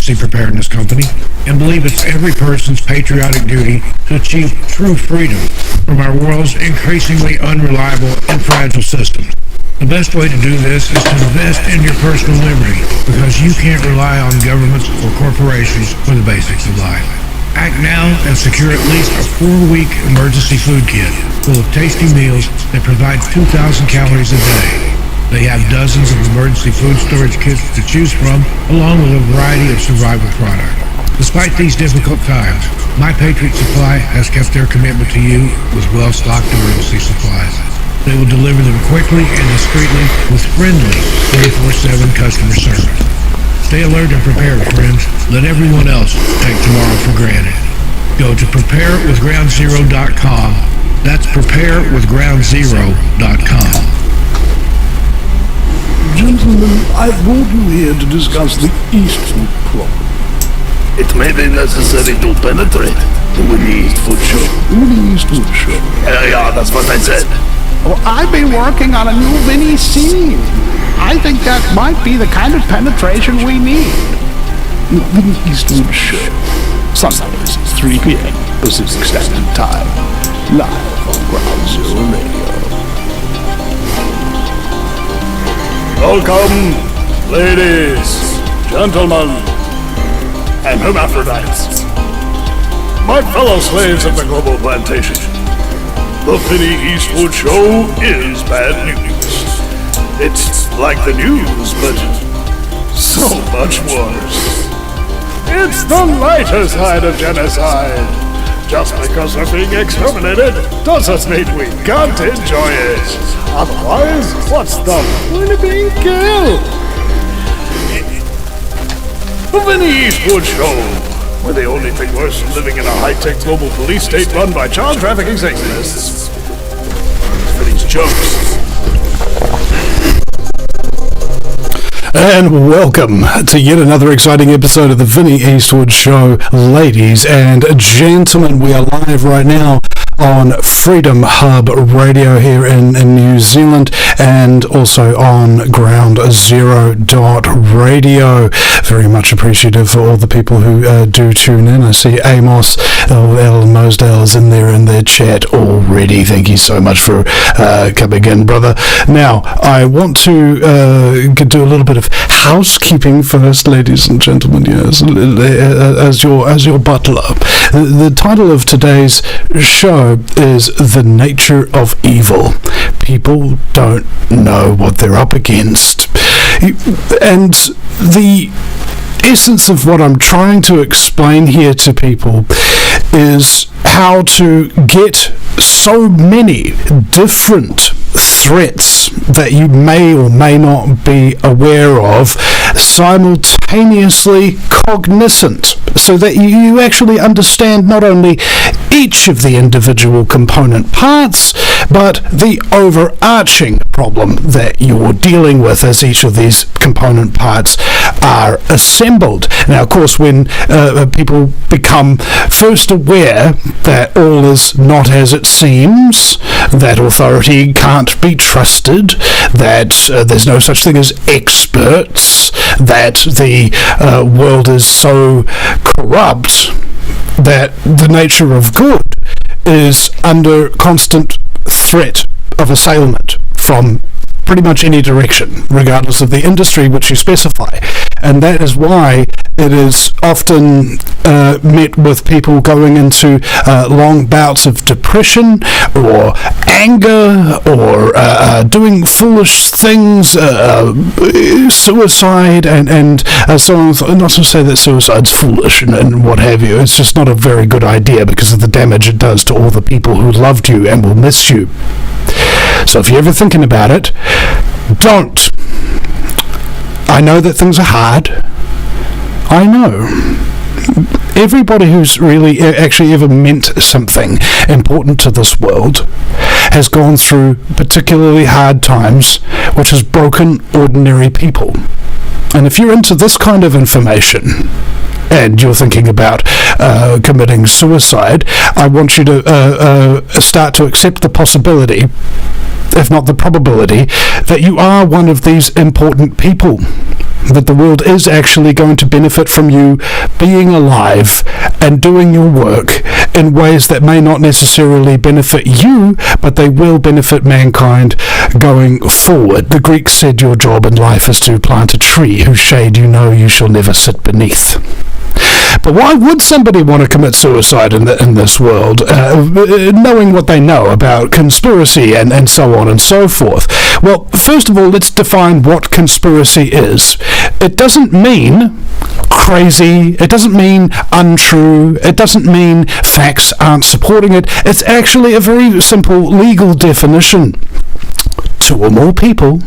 Emergency Preparedness Company and believe it's every person's patriotic duty to achieve true freedom from our world's increasingly unreliable and fragile systems. The best way to do this is to invest in your personal liberty, because you can't rely on governments or corporations for the basics of life. Act now and secure at least a 4-week emergency food kit full of tasty meals that provide 2,000 calories a day. They have dozens of emergency food storage kits to choose from, along with a variety of survival products. Despite these difficult times, My Patriot Supply has kept their commitment to you with well-stocked emergency supplies. They will deliver them quickly and discreetly with friendly 24/7 customer service. Stay alert and prepared, friends. Let everyone else take tomorrow for granted. Go to preparewithgroundzero.com. That's preparewithgroundzero.com. Gentlemen, I brought you here to discuss the Eastwood problem. It may be necessary to penetrate the Vinny Eastwood show. Vinny Eastwood show? Yeah, that's what I said. Well, I've been working on a new Vinny scene. I think that might be the kind of penetration we need. The Vinny Eastwood show. Sundays, 3 p.m. Pacific Standard Time. Live on Ground Zero Radio. Welcome, ladies, gentlemen, and hermaphrodites. My fellow slaves of the global plantation. The Vinny Eastwood show is bad news. It's like the news, but so much worse. It's the lighter side of genocide. Just because we're being exterminated doesn't mean we can't enjoy it. Otherwise, what's the point of being killed? The Vinny Eastwood show. We're the only thing worse than living in a high-tech global police state run by child trafficking satanists. For these jokes. And welcome to yet another exciting episode of the Vinny Eastwood Show. Ladies and gentlemen, we are live right now on Freedom Hub Radio here in New Zealand, and also on Ground Zero Radio. Very much appreciative for all the people who do tune in. I see Amos, Alan Mosdale is in there in their chat already. Thank you so much for coming in, brother. Now, I want to do a little bit of housekeeping first, ladies and gentlemen. Yes, as your butler. The title of today's show is The Nature of Evil. People don't know what they're up against. And the essence of what I'm trying to explain here to people is how to get so many different threats that you may or may not be aware of simultaneously cognizant, so that you actually understand not only each of the individual component parts, but the overarching problem that you're dealing with as each of these component parts are assembled. Now, of course, when people become first aware that all is not as it seems, that authority can't be trusted, that there's no such thing as experts, that the world is so corrupt that the nature of good is under constant threat of assailment from pretty much any direction, regardless of the industry which you specify. And that is why it is often met with people going into long bouts of depression or anger or doing foolish things, suicide and so on. Not to say that suicide's foolish and what have you. It's just not a very good idea because of the damage it does to all the people who loved you and will miss you. So if you're ever thinking about it, don't. I know that things are hard. I know. Everybody who's really actually ever meant something important to this world has gone through particularly hard times, which has broken ordinary people. And if you're into this kind of information, and you're thinking about committing suicide, I want you to start to accept the possibility, if not the probability, that you are one of these important people. that the world is actually going to benefit from you being alive and doing your work in ways that may not necessarily benefit you, but they will benefit mankind going forward. The Greeks said your job in life is to plant a tree whose shade you know you shall never sit beneath. But why would somebody want to commit suicide in this world, knowing what they know about conspiracy and so on and so forth? Well, first of all, let's define what conspiracy is. It doesn't mean crazy, it doesn't mean untrue, it doesn't mean facts aren't supporting it. It's actually a very simple legal definition. Two or more people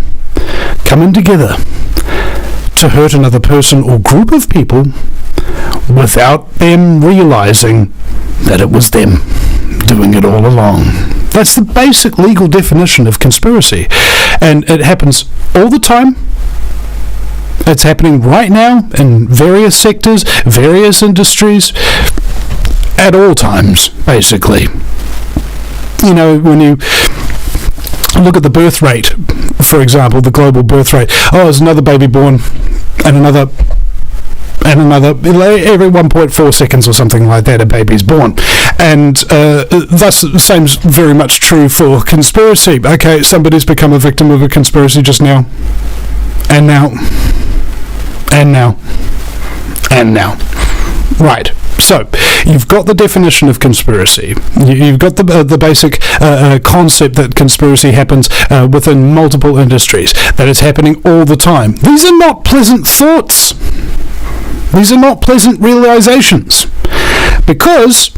coming together to hurt another person or group of people without them realizing that it was them doing it all along. That's the basic legal definition of conspiracy. And it happens all the time. It's happening right now in various sectors, various industries, at all times, basically. You know, when you look at the birth rate, for example, the global birth rate. Oh, there's another baby born, and another, every 1.4 seconds or something like that, a baby's born. And thus, seems very much true for conspiracy. Okay, somebody's become a victim of a conspiracy just now, and now, and now, and now. Right. So, you've got the definition of conspiracy. You've got the basic concept that conspiracy happens within multiple industries, that it's happening all the time. These are not pleasant thoughts. These are not pleasant realizations, because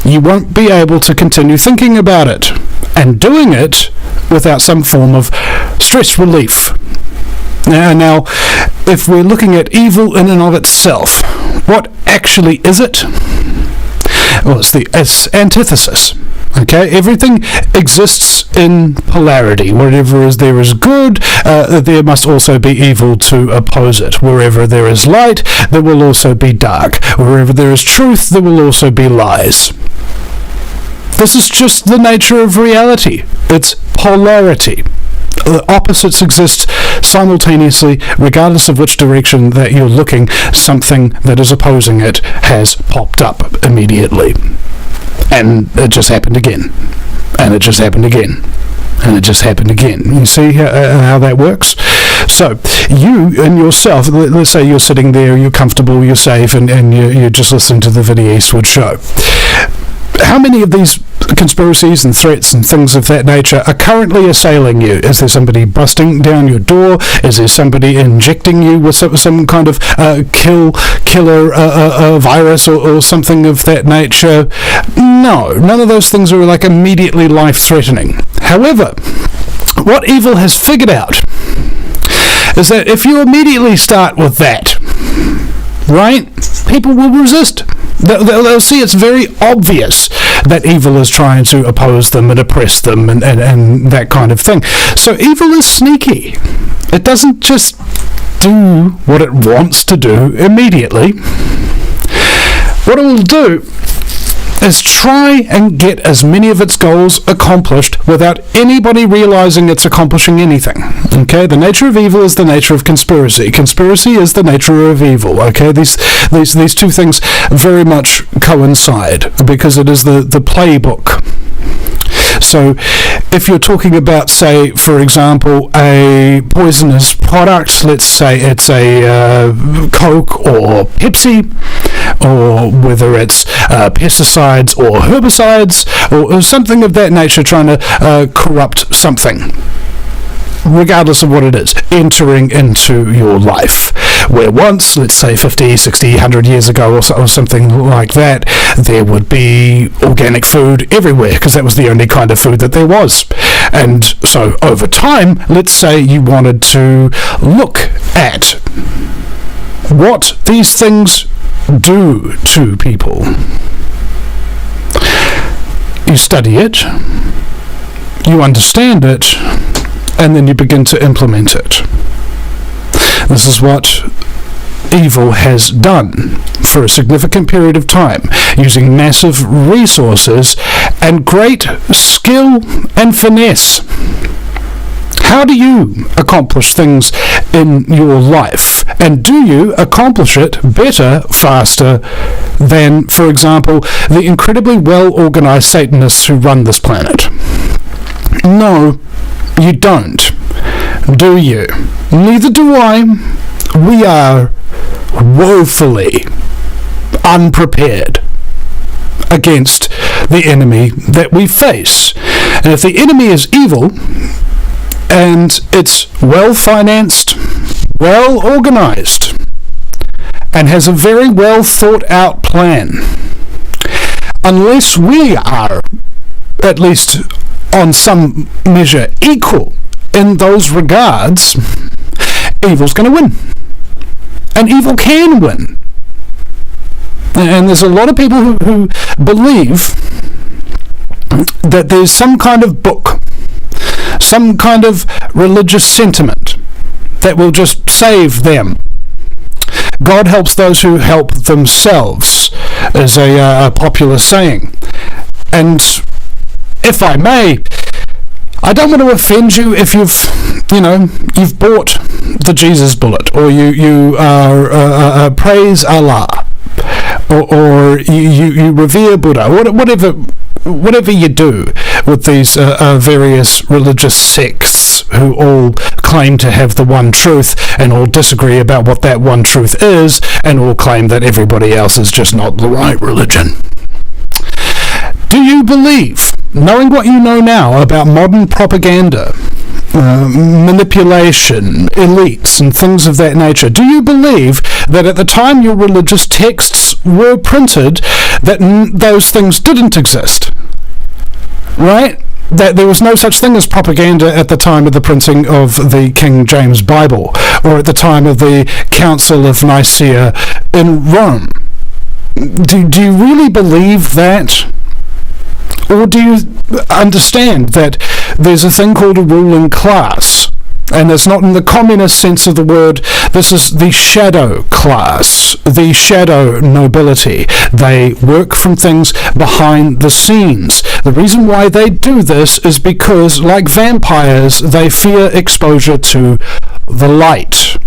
you won't be able to continue thinking about it and doing it without some form of stress relief. Now, if we're looking at evil in and of itself, what actually is it? Well, it's antithesis. Okay, everything exists in polarity. Wherever there is good, there must also be evil to oppose it. Wherever there is light, there will also be dark. Wherever there is truth, there will also be lies. This is just the nature of reality. It's polarity. Opposites exist simultaneously, regardless of which direction that you're looking. Something that is opposing it has popped up immediately. And it just happened again. And it just happened again. And it just happened again. You see how that works? So, you and yourself, let's say you're sitting there, you're comfortable, you're safe, and you're just listening to the Vinny Eastwood show. How many of these conspiracies and threats and things of that nature are currently assailing you? Is there somebody busting down your door? Is there somebody injecting you with some kind of killer virus or something of that nature? No, none of those things are like immediately life-threatening. However, what evil has figured out is that if you immediately start with that, right, people will resist. They'll see it's very obvious that evil is trying to oppose them and oppress them and that kind of thing. So evil is sneaky. It doesn't just do what it wants to do immediately. What it will do is try and get as many of its goals accomplished without anybody realizing it's accomplishing anything. Okay, the nature of evil is the nature of conspiracy. Conspiracy is the nature of evil. Okay, these two things very much coincide because it is the playbook. So if you're talking about, say, for example, a poisonous product, let's say it's a Coke or Pepsi, or whether it's pesticides or herbicides or something of that nature, trying to corrupt something, regardless of what it is, entering into your life. Where once, let's say 50, 60, 100 years ago or something like that, there would be organic food everywhere because that was the only kind of food that there was. And so over time, let's say you wanted to look at what these things do to people. You study it, you understand it, and then you begin to implement it. This is what evil has done for a significant period of time, using massive resources and great skill and finesse. How do you accomplish things in your life And do you accomplish it better, faster than, for example, the incredibly well-organized Satanists who run this planet? No, you don't. Do you? Neither do I. We are woefully unprepared against the enemy that we face. And if the enemy is evil, and it's well-financed, well-organized, and has a very well-thought-out plan, unless we are, at least on some measure, equal in those regards, evil's going to win. And evil can win. And there's a lot of people who believe that there's some kind of book, some kind of religious sentiment that will just save them. God helps those who help themselves, is a popular saying. And if I may, I don't want to offend you if you've bought the Jesus bullet, or you praise Allah, or you revere Buddha, whatever you do with these various religious sects who all claim to have the one truth and all disagree about what that one truth is, and all claim that everybody else is just not the right religion. Do you believe, knowing what you know now about modern propaganda, manipulation, elites, and things of that nature, do you believe that at the time your religious texts were printed, that those things didn't exist? Right? That there was no such thing as propaganda at the time of the printing of the King James Bible, or at the time of the Council of Nicaea in Rome. Do you really believe that? Or do you understand that there's a thing called a ruling class? And it's not in the communist sense of the word. This is the shadow class, the shadow nobility. They work from things behind the scenes. The reason why they do this is because, like vampires, they fear exposure to the light.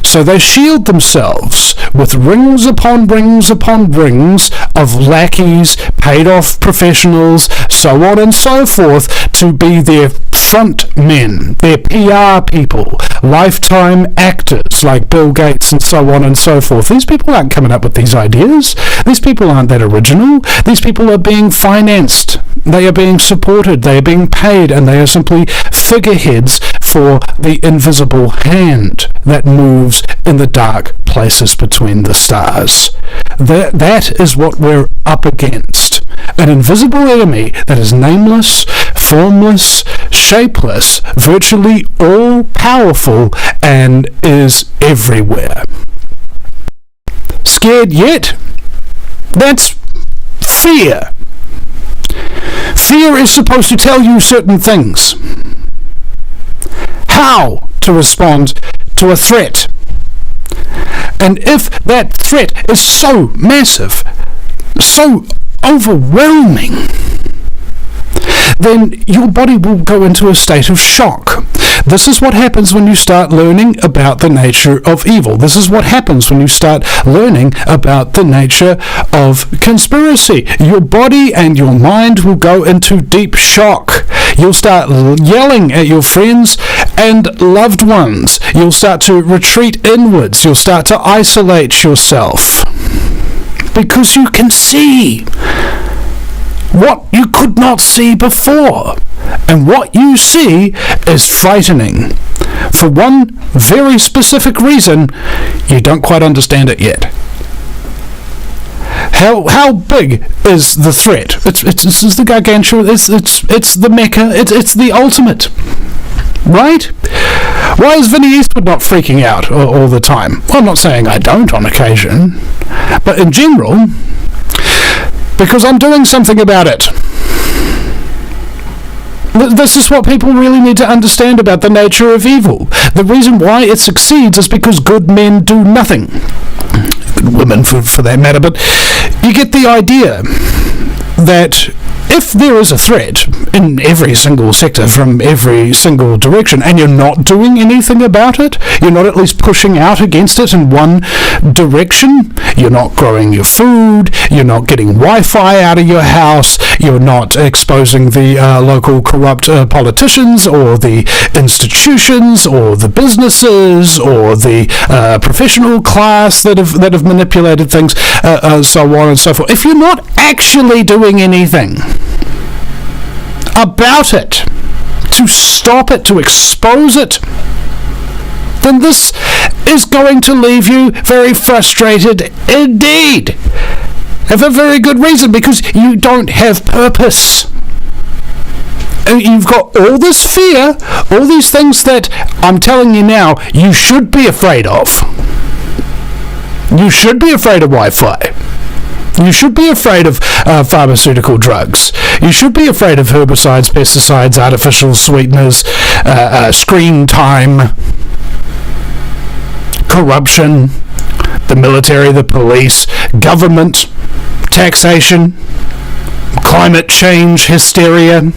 So they shield themselves with rings upon rings upon rings of lackeys, paid-off professionals, so on and so forth, to be their front men, their PR people, lifetime actors like Bill Gates and so on and so forth. These people aren't coming up with these ideas. These people aren't that original. These people are being financed. They are being supported. They are being paid, and they are simply figureheads for the invisible hand that moves in the dark places between the stars. That is what we're up against. An invisible enemy that is nameless, formless, shapeless, virtually all-powerful, and is everywhere. Scared yet? That's fear. Fear is supposed to tell you certain things. How to respond to a threat. And if that threat is so massive, so overwhelming, then your body will go into a state of shock. This is what happens when you start learning about the nature of evil. This is what happens when you start learning about the nature of conspiracy. Your body and your mind will go into deep shock. You'll start yelling at your friends and loved ones. You'll start to retreat inwards. You'll start to isolate yourself. Because you can see what you could not see before. And what you see is frightening. For one very specific reason, you don't quite understand it yet. How big is the threat? It's the gargantuan. It's the Mecca. It's the ultimate, right? Why is Vinny Eastwood not freaking out all the time? Well, I'm not saying I don't on occasion, but in general, because I'm doing something about it. This is what people really need to understand about the nature of evil. The reason why it succeeds is because good men do nothing. Good women, for that matter. But you get the idea that if there is a threat in every single sector from every single direction and you're not doing anything about it, you're not at least pushing out against it in one direction, you're not growing your food, you're not getting Wi-Fi out of your house, you're not exposing the local corrupt politicians or the institutions or the businesses or the professional class that have manipulated things, so on and so forth. If you're not actually doing anything about it, to stop it, to expose it, then this is going to leave you very frustrated indeed. And for very good reason, because you don't have purpose. And you've got all this fear, all these things that I'm telling you now, you should be afraid of. You should be afraid of Wi-Fi. You should be afraid of pharmaceutical drugs. You should be afraid of herbicides, pesticides, artificial sweeteners, screen time, corruption, the military, the police, government, taxation, climate change, hysteria,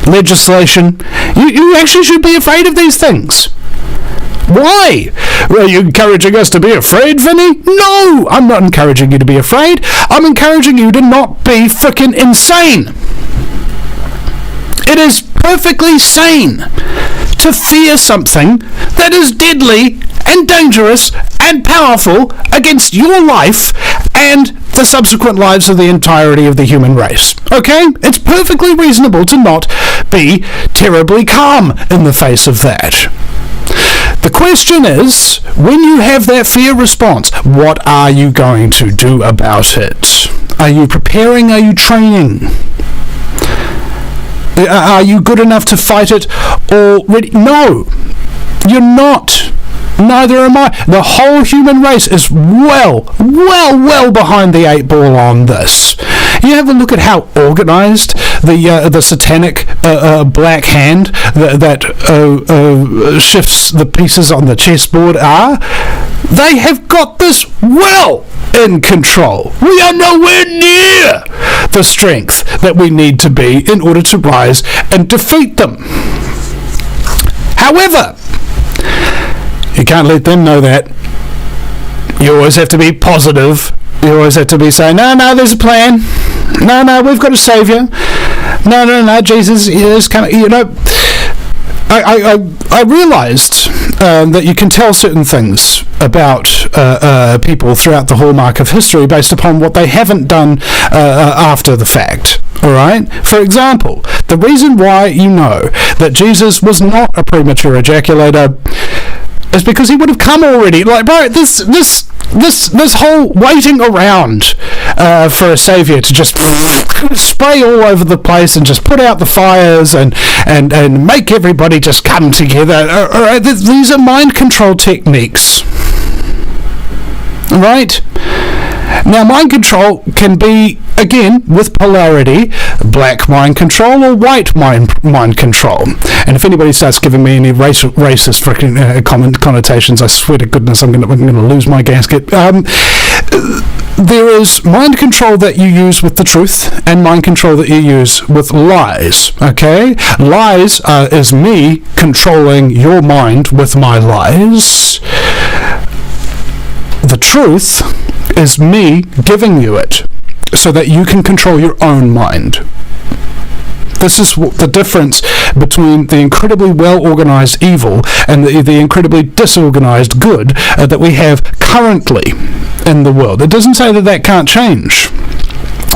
legislation. You actually should be afraid of these things. Why? Are you encouraging us to be afraid, Vinny? No, I'm not encouraging you to be afraid. I'm encouraging you to not be frickin' insane. It is perfectly sane to fear something that is deadly and dangerous and powerful against your life and the subsequent lives of the entirety of the human race. Okay? It's perfectly reasonable to not be terribly calm in the face of that. The question is, when you have that fear response, what are you going to do about it? Are you preparing? Are you training? Are you good enough to fight it already? No, you're not. Neither am I. The whole human race is well behind the 8 ball on this. You have a look at how organised the satanic black hand that shifts the pieces on the chessboard are. They have got this well in control. We are nowhere near the strength that we need to be in order to rise and defeat them. However, you can't let them know that. You always have to be positive. You always have to be saying, no, there's a plan. No, we've got a saviour. No, Jesus is coming. You know, I realised that you can tell certain things about people throughout the hallmark of history based upon what they haven't done after the fact. All right? For example, the reason why you know that Jesus was not a premature ejaculator is because he would have come already. Like, bro, this whole waiting around for a saviour to just spray all over the place and just put out the fires and make everybody just come together. All right, these are mind control techniques. Right? Now, mind control can be, again, with polarity, black mind control or white mind control. And if anybody starts giving me any racist freaking connotations, I swear to goodness I'm going to lose my gasket. There is mind control that you use with the truth and mind control that you use with lies, okay? Lies is me controlling your mind with my lies. The truth is me giving you it so that you can control your own mind. This is the difference between the incredibly well-organized evil and the incredibly disorganized good that we have currently in the world. It doesn't say that that can't change.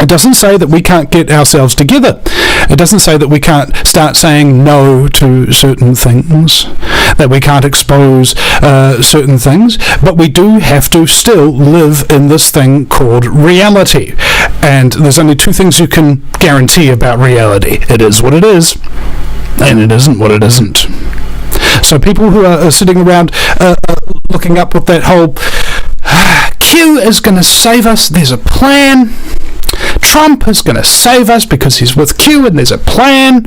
It doesn't say that we can't get ourselves together. It doesn't say that we can't start saying no to certain things, that we can't expose certain things, but we do have to still live in this thing called reality. And there's only 2 things you can guarantee about reality. It is what it is, and it isn't what it isn't. So people who are sitting around looking up with that whole Q is going to save us, there's a plan, Trump is going to save us because he's with Q and there's a plan.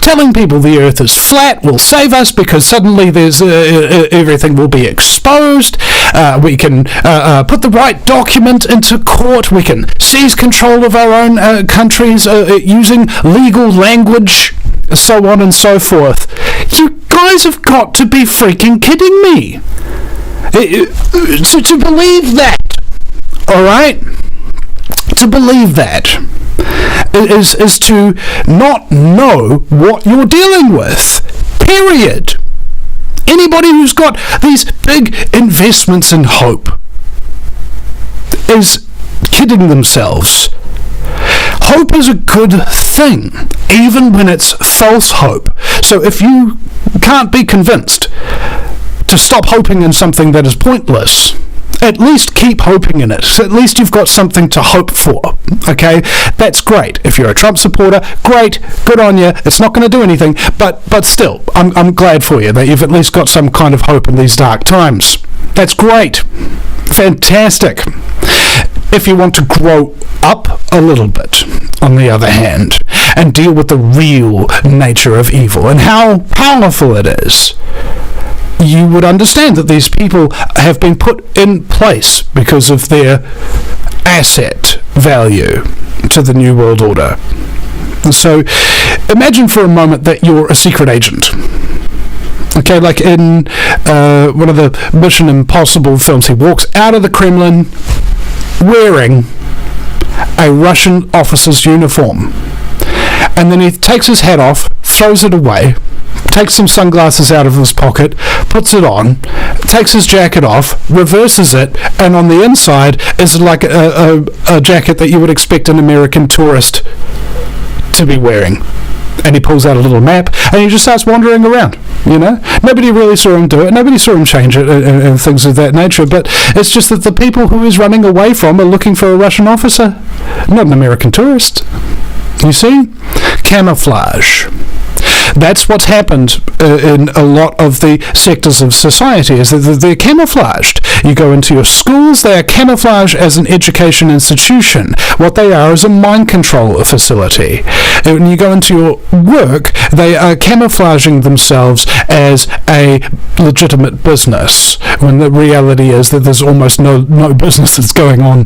telling people the earth is flat will save us because suddenly there's everything will be exposed. We can put the right document into court. We can seize control of our own countries using legal language, so on and so forth. You guys have got to be freaking kidding me. So to believe that, all right? To believe that is to not know what you're dealing with. Period. Anybody who's got these big investments in hope is kidding themselves. Hope is a good thing, even when it's false hope. So if you can't be convinced to stop hoping in something that is pointless, at least keep hoping in it. So at least you've got something to hope for, okay? That's great. If you're a Trump supporter, great, good on you. It's not going to do anything, but still, I'm glad for you that you've at least got some kind of hope in these dark times. That's great. Fantastic. If you want to grow up a little bit, on the other hand, and deal with the real nature of evil and how powerful it is, you would understand that these people have been put in place because of their asset value to the New World Order. So imagine for a moment that you're a secret agent. Okay, like in one of the Mission Impossible films, he walks out of the Kremlin wearing a Russian officer's uniform. And then he takes his hat off, throws it away, takes some sunglasses out of his pocket, puts it on, takes his jacket off, reverses it, and on the inside is like a jacket that you would expect an American tourist to be wearing. And he pulls out a little map, and he just starts wandering around, you know? Nobody really saw him do it, nobody saw him change it, and things of that nature, but it's just that the people who he's running away from are looking for a Russian officer, not an American tourist. You see? Camouflage. That's what's happened in a lot of the sectors of society, is that they're camouflaged. You go into your schools, they are camouflaged as an education institution. What they are is a mind control facility. When you go into your work, they are camouflaging themselves as a legitimate business, when the reality is that there's almost no business that's going on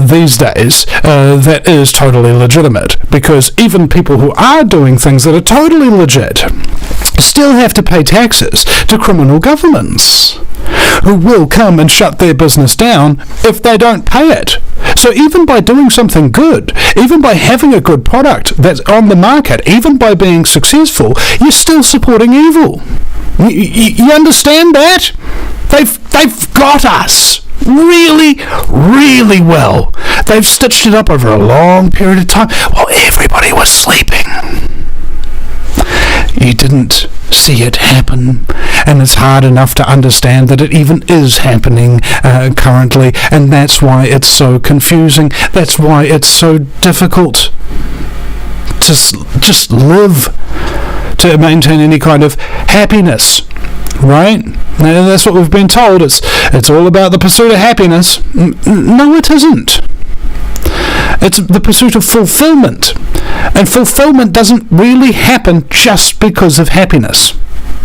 these days that is totally legitimate, because even people who are doing things that are totally legit still have to pay taxes to criminal governments who will come and shut their business down if they don't pay it. So even by doing something good, even by having a good product that's on the market, even by being successful, you're still supporting evil. You understand that? They've got us really, really well. They've stitched it up over a long period of time while everybody was sleeping. You didn't see it happen, and it's hard enough to understand that it even is happening currently, and that's why it's so confusing. That's why it's so difficult to just live, to maintain any kind of happiness, right? And that's what we've been told. It's all about the pursuit of happiness. No, it isn't. It's the pursuit of fulfillment. And fulfillment doesn't really happen just because of happiness.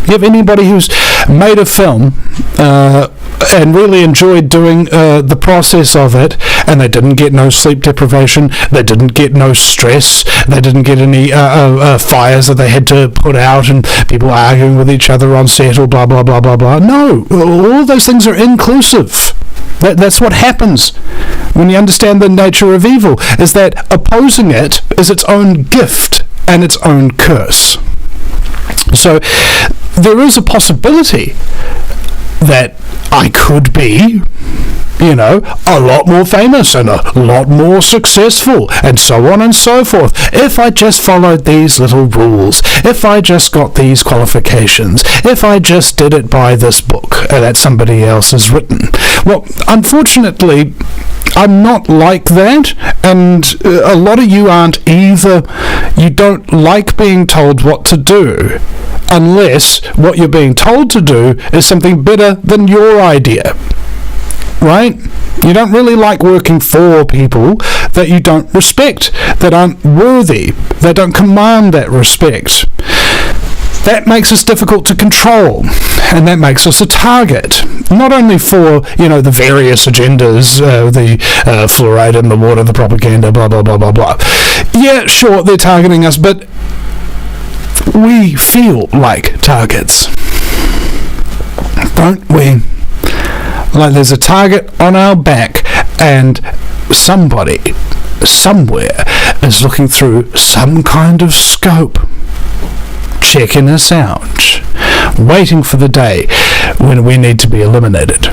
You have anybody who's made a film and really enjoyed doing the process of it, and they didn't get no sleep deprivation, they didn't get no stress, they didn't get any fires that they had to put out, and people arguing with each other on set, or blah, blah, blah, blah, blah. No, all of those things are inclusive. That's what happens when you understand the nature of evil, is that opposing it is its own gift and its own curse. So there is a possibility that I could be, a lot more famous and a lot more successful, and so on and so forth, if I just followed these little rules, if I just got these qualifications, if I just did it by this book that somebody else has written. Well, unfortunately, I'm not like that, and a lot of you aren't either. You don't like being told what to do, unless what you're being told to do is something better than your idea. Right? You don't really like working for people that you don't respect, that aren't worthy, that don't command that respect. That makes us difficult to control, and that makes us a target, not only for, the various agendas, the fluoride in the water, the propaganda, blah, blah, blah, blah, blah. Yeah, sure, they're targeting us, but we feel like targets, don't we? Like there's a target on our back, and somebody, somewhere, is looking through some kind of scope, checking us out, waiting for the day when we need to be eliminated.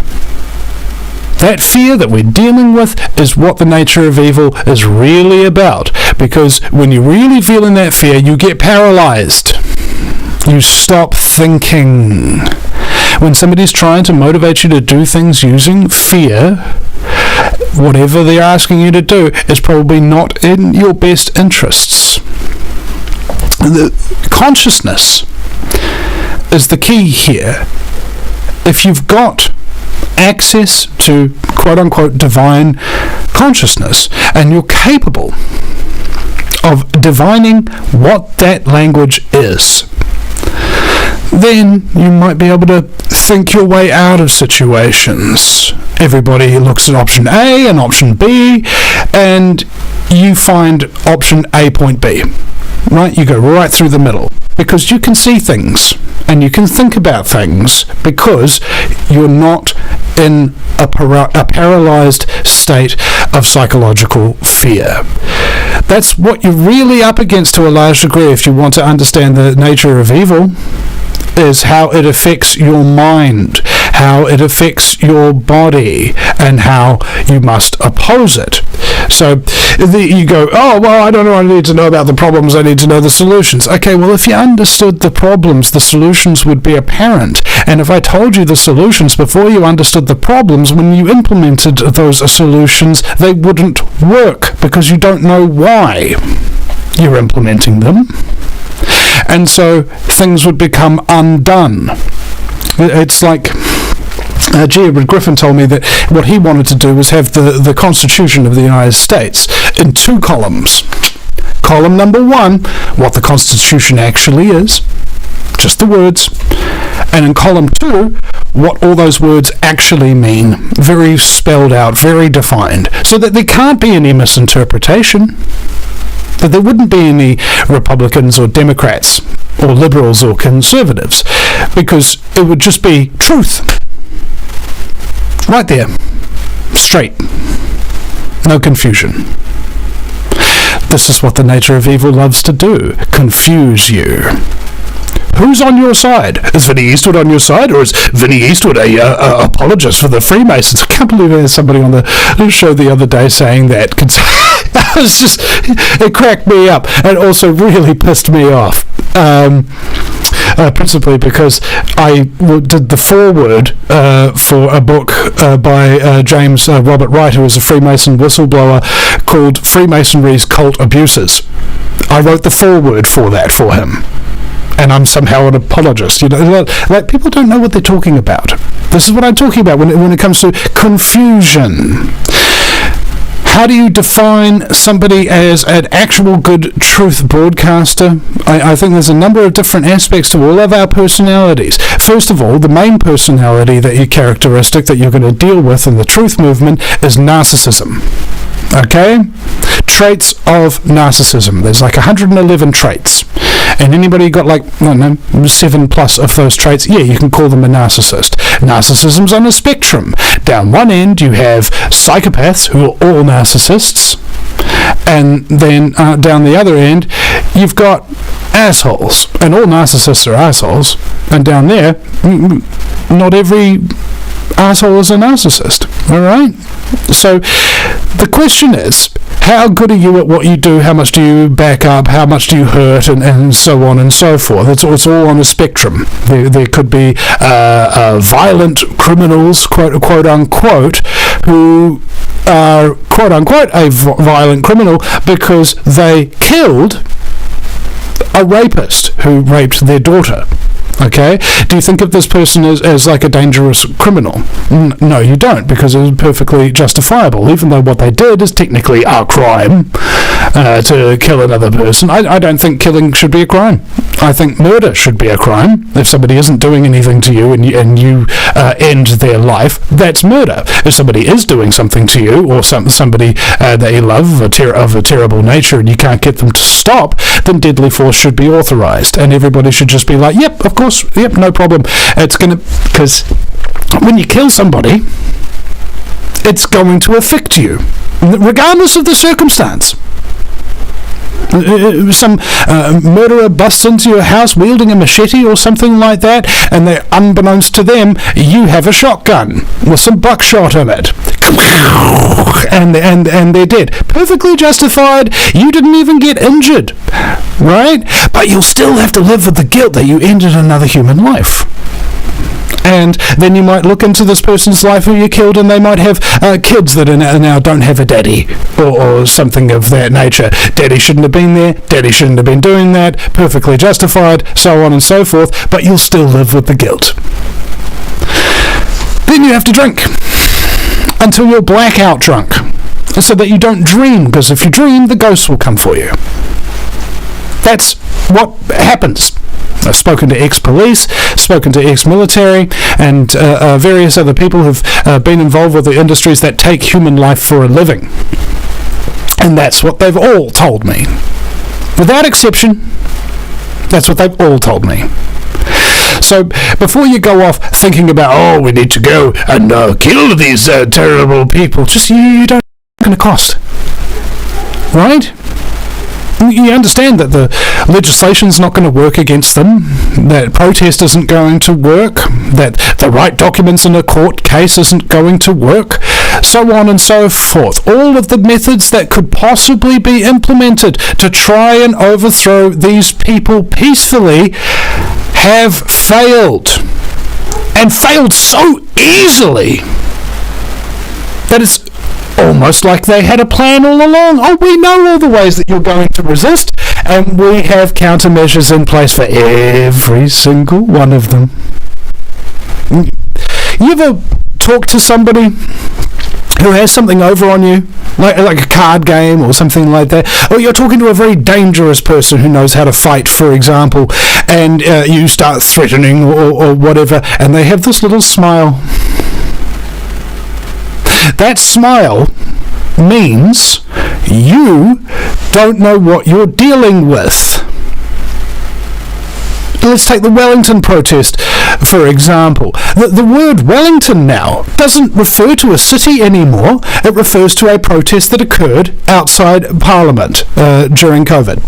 That fear that we're dealing with is what the nature of evil is really about, because when you're really feeling that fear, you get paralyzed. You stop thinking. When somebody's trying to motivate you to do things using fear, whatever they're asking you to do is probably not in your best interests. The consciousness is the key here. If you've got access to quote-unquote divine consciousness, and you're capable of divining what that language is, then you might be able to think your way out of situations. Everybody looks at option A and option B, and you find option A point B. Right? You go right through the middle, because you can see things and you can think about things because you're not in a paralyzed state of psychological fear. That's what you're really up against to a large degree if you want to understand the nature of evil, is how it affects your mind, how it affects your body, and how you must oppose it. So you go, oh, well, I don't know, I need to know about the problems, I need to know the solutions. Okay, well, if you understood the problems, the solutions would be apparent. And if I told you the solutions before you understood the problems, when you implemented those solutions, they wouldn't work because you don't know why you're implementing them. And so things would become undone. It's like Edward Griffin told me that what he wanted to do was have the Constitution of the United States in 2 columns. Column number 1, what the Constitution actually is, just the words. And in column 2, what all those words actually mean, very spelled out, very defined, so that there can't be any misinterpretation. That there wouldn't be any Republicans or Democrats or liberals or conservatives, because it would just be truth. Right there. Straight. No confusion. This is what the nature of evil loves to do. Confuse you. Who's on your side? Is Vinny Eastwood on your side, or is Vinny Eastwood a apologist for the Freemasons? I can't believe there's somebody on the show the other day saying that. It cracked me up, and also really pissed me off. Principally because I did the foreword for a book by James Robert Wright, who was a Freemason whistleblower, called Freemasonry's Cult Abuses. I wrote the foreword for that for him. And I'm somehow an apologist. Like people don't know what they're talking about. This is what I'm talking about when it comes to confusion. How do you define somebody as an actual good truth broadcaster? I think there's a number of different aspects to all of our personalities. First of all, the main personality characteristic that you're going to deal with in the truth movement is narcissism. Okay? Traits of narcissism. There's like 111 traits. And anybody got 7 plus of those traits, yeah, you can call them a narcissist. Narcissism's on a spectrum. Down one end, you have psychopaths, who are all narcissists. And then down the other end, you've got assholes. And all narcissists are assholes. And down there, not every asshole is a narcissist. All right? So the question is, how good are you at what you do? How much do you back up? How much do you hurt? And so on and so forth. It's all on a spectrum. There could be violent criminals, quote unquote, who are quote unquote a violent criminal because they killed a rapist who raped their daughter. Okay? Do you think of this person as like a dangerous criminal? No, you don't, because it was perfectly justifiable, even though what they did is technically a crime. to kill another person. I don't think killing should be a crime. I think murder should be a crime. If somebody isn't doing anything to you and you end their life, that's murder. If somebody is doing something to you, or somebody that you love of a terrible nature and you can't get them to stop, then deadly force should be authorized, and everybody should just be like, yep, of course, yep, no problem. Because when you kill somebody, it's going to affect you, regardless of the circumstance. Some murderer busts into your house wielding a machete or something like that, and they, unbeknownst to them, you have a shotgun with some buckshot in it, and they're dead. Perfectly justified. You didn't even get injured, right? But you'll still have to live with the guilt that you ended another human life. And then you might look into this person's life who you killed, and they might have kids that now don't have a daddy, or something of that nature. Daddy shouldn't have been there, daddy shouldn't have been doing that, perfectly justified, so on and so forth, but you'll still live with the guilt. Then you have to drink until you're blackout drunk, so that you don't dream, because if you dream, the ghosts will come for you. That's what happens. I've spoken to ex-police, spoken to ex-military, and various other people who've been involved with the industries that take human life for a living. And that's what they've all told me. Without exception, that's what they've all told me. So before you go off thinking about, oh, we need to go and kill these terrible people, just you don't know what it's going to cost. Right? You understand that the legislation's not going to work against them, that protest isn't going to work, that the right documents in a court case isn't going to work, so on and so forth. All of the methods that could possibly be implemented to try and overthrow these people peacefully have failed. And failed so easily that it's almost like they had a plan all along. Oh, we know all the ways that you're going to resist, and we have countermeasures in place for every single one of them. You ever talk to somebody who has something over on you, like a card game or something like that, or you're talking to a very dangerous person who knows how to fight, for example, and you start threatening or whatever, and they have this little smile. That smile means you don't know what you're dealing with. Let's take the Wellington protest, for example. The word Wellington now doesn't refer to a city anymore. It refers to a protest that occurred outside Parliament during COVID.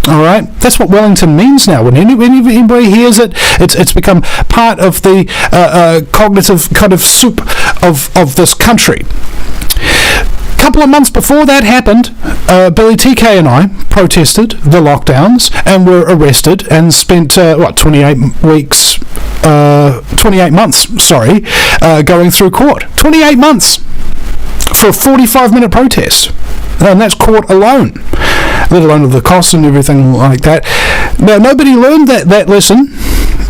All right, that's what Wellington means now. When anybody hears it, it's become part of the cognitive kind of soup of this country. A couple of months before that happened, Billy TK and I protested the lockdowns and were arrested and spent 28 months, going through court. 28 months for a 45-minute protest, and that's court alone, let alone the costs and everything like that. Now, nobody learned that lesson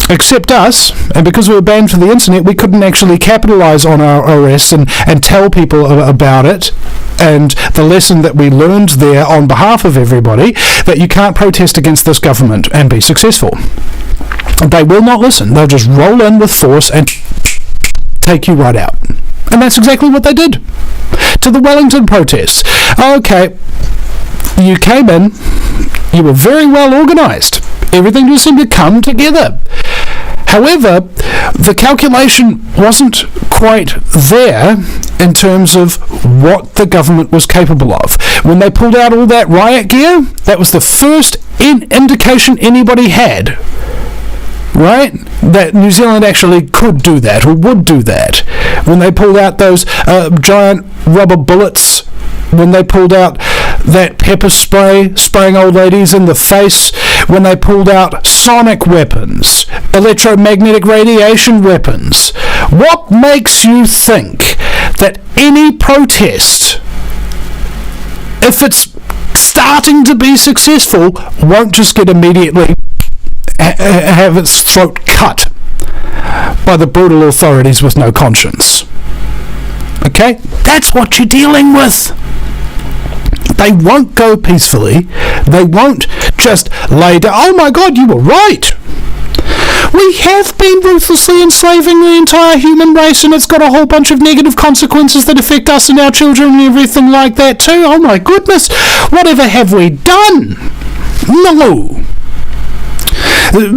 except us, and because we were banned from the internet, we couldn't actually capitalise on our arrests and tell people about it, and the lesson that we learned there on behalf of everybody, that you can't protest against this government and be successful. They will not listen. They'll just roll in with force and take you right out. And that's exactly what they did to the Wellington protests. Okay, you came in, you were very well organised. Everything just seemed to come together. However, the calculation wasn't quite there in terms of what the government was capable of. When they pulled out all that riot gear, that was the first indication anybody had, right, that New Zealand actually could do that or would do that. When they pulled out those giant rubber bullets, when they pulled out that pepper spray, spraying old ladies in the face, when they pulled out sonic weapons, electromagnetic radiation weapons. What makes you think that any protest, if it's starting to be successful, won't just get immediately have its throat cut by the brutal authorities with no conscience? Okay? That's what you're dealing with. They won't go peacefully. They won't just lay down, oh my God, you were right. We have been ruthlessly enslaving the entire human race, and it's got a whole bunch of negative consequences that affect us and our children and everything like that too. Oh my goodness, whatever have we done? No.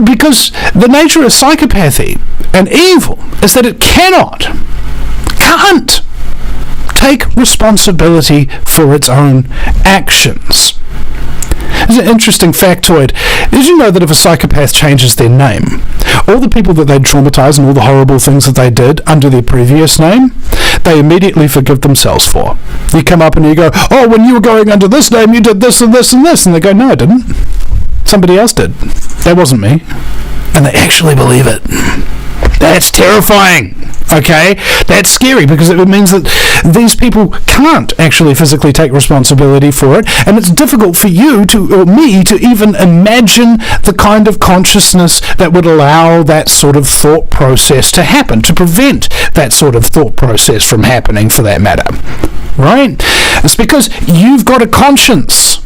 Because the nature of psychopathy and evil is that it can't take responsibility for its own actions. There's an interesting factoid. Did you know that if a psychopath changes their name, all the people that they traumatise and all the horrible things that they did under their previous name, they immediately forgive themselves for? You come up and you go, oh, when you were going under this name, you did this and this and this. And they go, no, I didn't. Somebody else did. That wasn't me. And they actually believe it. That's terrifying, okay? That's scary because it means that these people can't actually physically take responsibility for it, and it's difficult for you or me to even imagine the kind of consciousness that would allow that sort of thought process to happen, to prevent that sort of thought process from happening for that matter, right? It's because you've got a conscience.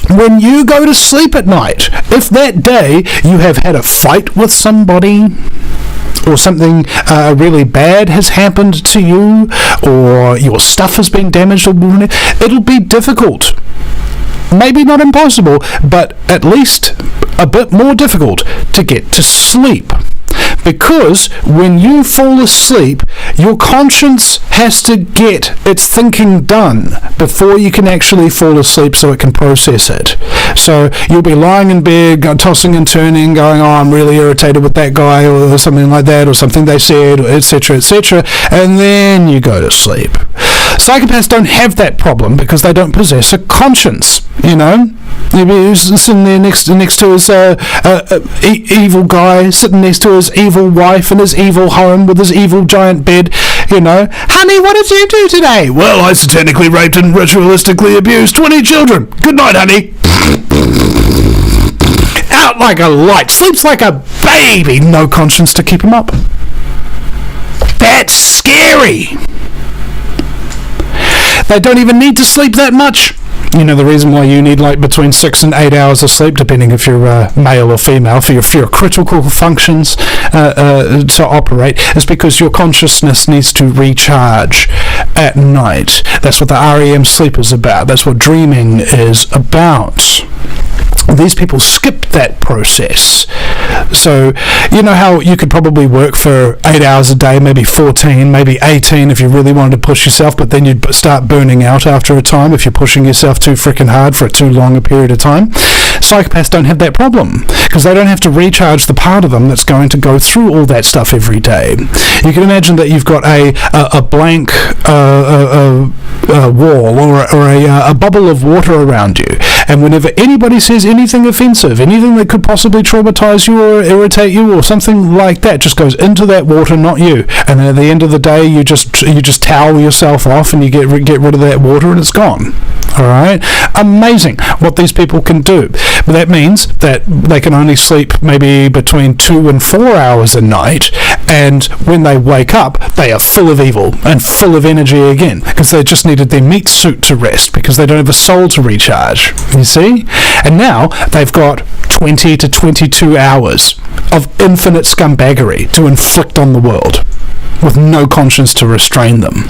When you go to sleep at night, if that day you have had a fight with somebody, or something really bad has happened to you, or your stuff has been damaged, it'll be difficult. Maybe not impossible, but at least a bit more difficult to get to sleep. Because when you fall asleep, your conscience has to get its thinking done before you can actually fall asleep so it can process it. So you'll be lying in bed, tossing and turning, going, oh, I'm really irritated with that guy, or something like that, or something they said, etc., etc., and then you go to sleep. Psychopaths don't have that problem because they don't possess a conscience, you know? He'll be sitting there next to his evil guy, sitting next to his evil wife in his evil home with his evil giant bed, you know. Honey, what did you do today? Well, I satanically raped and ritualistically abused 20 children. Good night, honey. Out like a light, sleeps like a baby, no conscience to keep him up. That's scary. They don't even need to sleep that much. You know, the reason why you need like between 6 and 8 hours of sleep, depending if you're male or female, for your critical functions to operate, is because your consciousness needs to recharge at night. That's what the REM sleep is about. That's what dreaming is about. These people skip that process. So, you know how you could probably work for 8 hours a day, maybe 14, maybe 18 if you really wanted to push yourself, but then you'd start burning out after a time if you're pushing yourself too freaking hard for too long a period of time. Psychopaths don't have that problem because they don't have to recharge the part of them that's going to go through all that stuff every day. You can imagine that you've got a blank wall or a bubble of water around you, and whenever anybody says anything offensive, anything that could possibly traumatize you or irritate you or something like that, just goes into that water, not you. And then at the end of the day, you just towel yourself off and you get rid of that water and it's gone. All right, amazing what these people can do. But that means that they can only sleep maybe between 2 and 4 hours a night, and when they wake up, they are full of evil and full of energy again because they just needed their meat suit to rest because they don't have a soul to recharge. You see? And now they've got 20 to 22 hours of infinite scumbaggery to inflict on the world with no conscience to restrain them.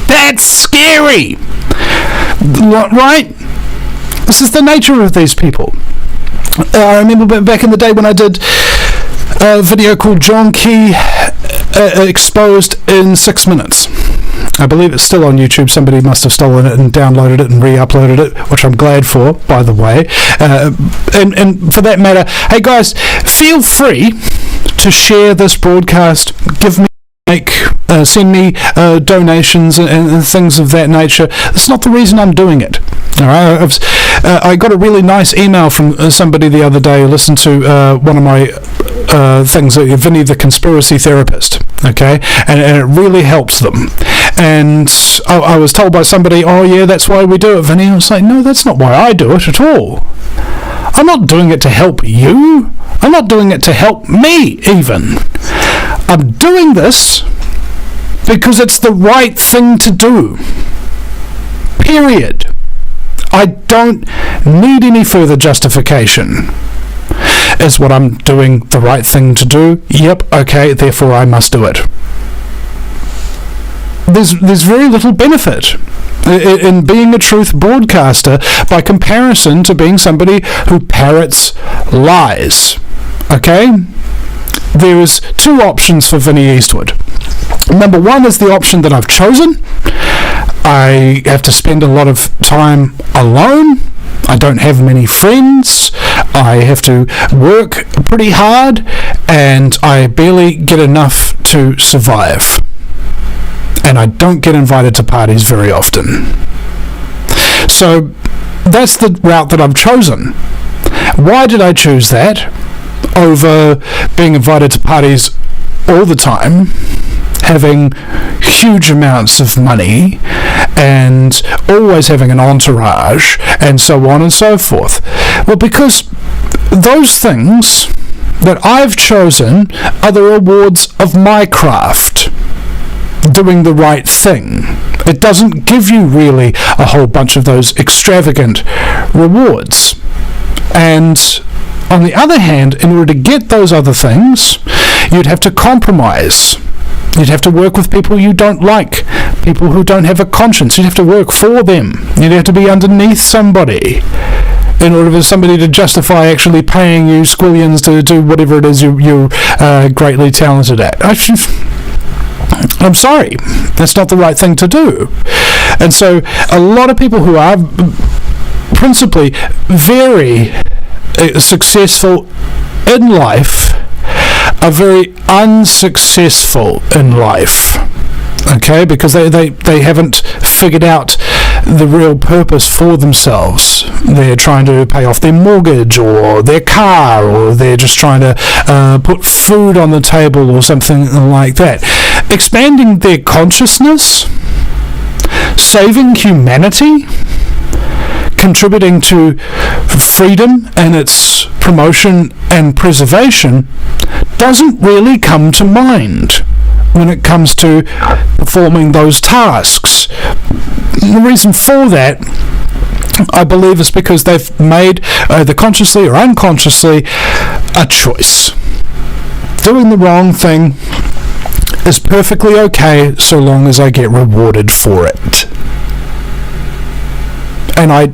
That's scary! Right? This is the nature of these people. I remember back in the day when I did a video called John Key Exposed in 6 minutes. I believe it's still on YouTube. Somebody must have stolen it and downloaded it and re-uploaded it, which I'm glad for, by the way. And for that matter, hey guys, feel free to share this broadcast. Give me send me donations and things of that nature. That's not the reason I'm doing it. All right, I got a really nice email from somebody the other day who listened to one of my things, Vinny the Conspiracy Therapist, okay, and it really helps them. And I was told by somebody, oh yeah, that's why we do it, Vinny. I was like, no, that's not why I do it at all. I'm not doing it to help you. I'm not doing it to help me, even. I'm doing this because it's the right thing to do. Period. I don't need any further justification. Is what I'm doing the right thing to do? Yep, okay, therefore I must do it. There's very little benefit in being a truth broadcaster by comparison to being somebody who parrots lies. Okay? There is two options for Vinny Eastwood. Number one is the option that I've chosen. I have to spend a lot of time alone. I don't have many friends. I have to work pretty hard, and I barely get enough to survive. And I don't get invited to parties very often. So that's the route that I've chosen. Why did I choose that over being invited to parties all the time, having huge amounts of money, and always having an entourage, and so on and so forth? Well, because those things that I've chosen are the rewards of my craft, doing the right thing. It doesn't give you really a whole bunch of those extravagant rewards. And on the other hand, in order to get those other things, you'd have to compromise. You'd have to work with people you don't like, people who don't have a conscience. You'd have to work for them. You'd have to be underneath somebody in order for somebody to justify actually paying you squillions to do whatever it is you're greatly talented at. I'm sorry, that's not the right thing to do. And so a lot of people who are principally very successful in life are very unsuccessful in life, okay, because they haven't figured out the real purpose for themselves. They're trying to pay off their mortgage or their car, or they're just trying to put food on the table or something like that. Expanding their consciousness, saving humanity, contributing to freedom and its promotion and preservation doesn't really come to mind when it comes to performing those tasks. The reason for that, I believe, is because they've made, either consciously or unconsciously, a choice. Doing the wrong thing is perfectly okay so long as I get rewarded for it. And I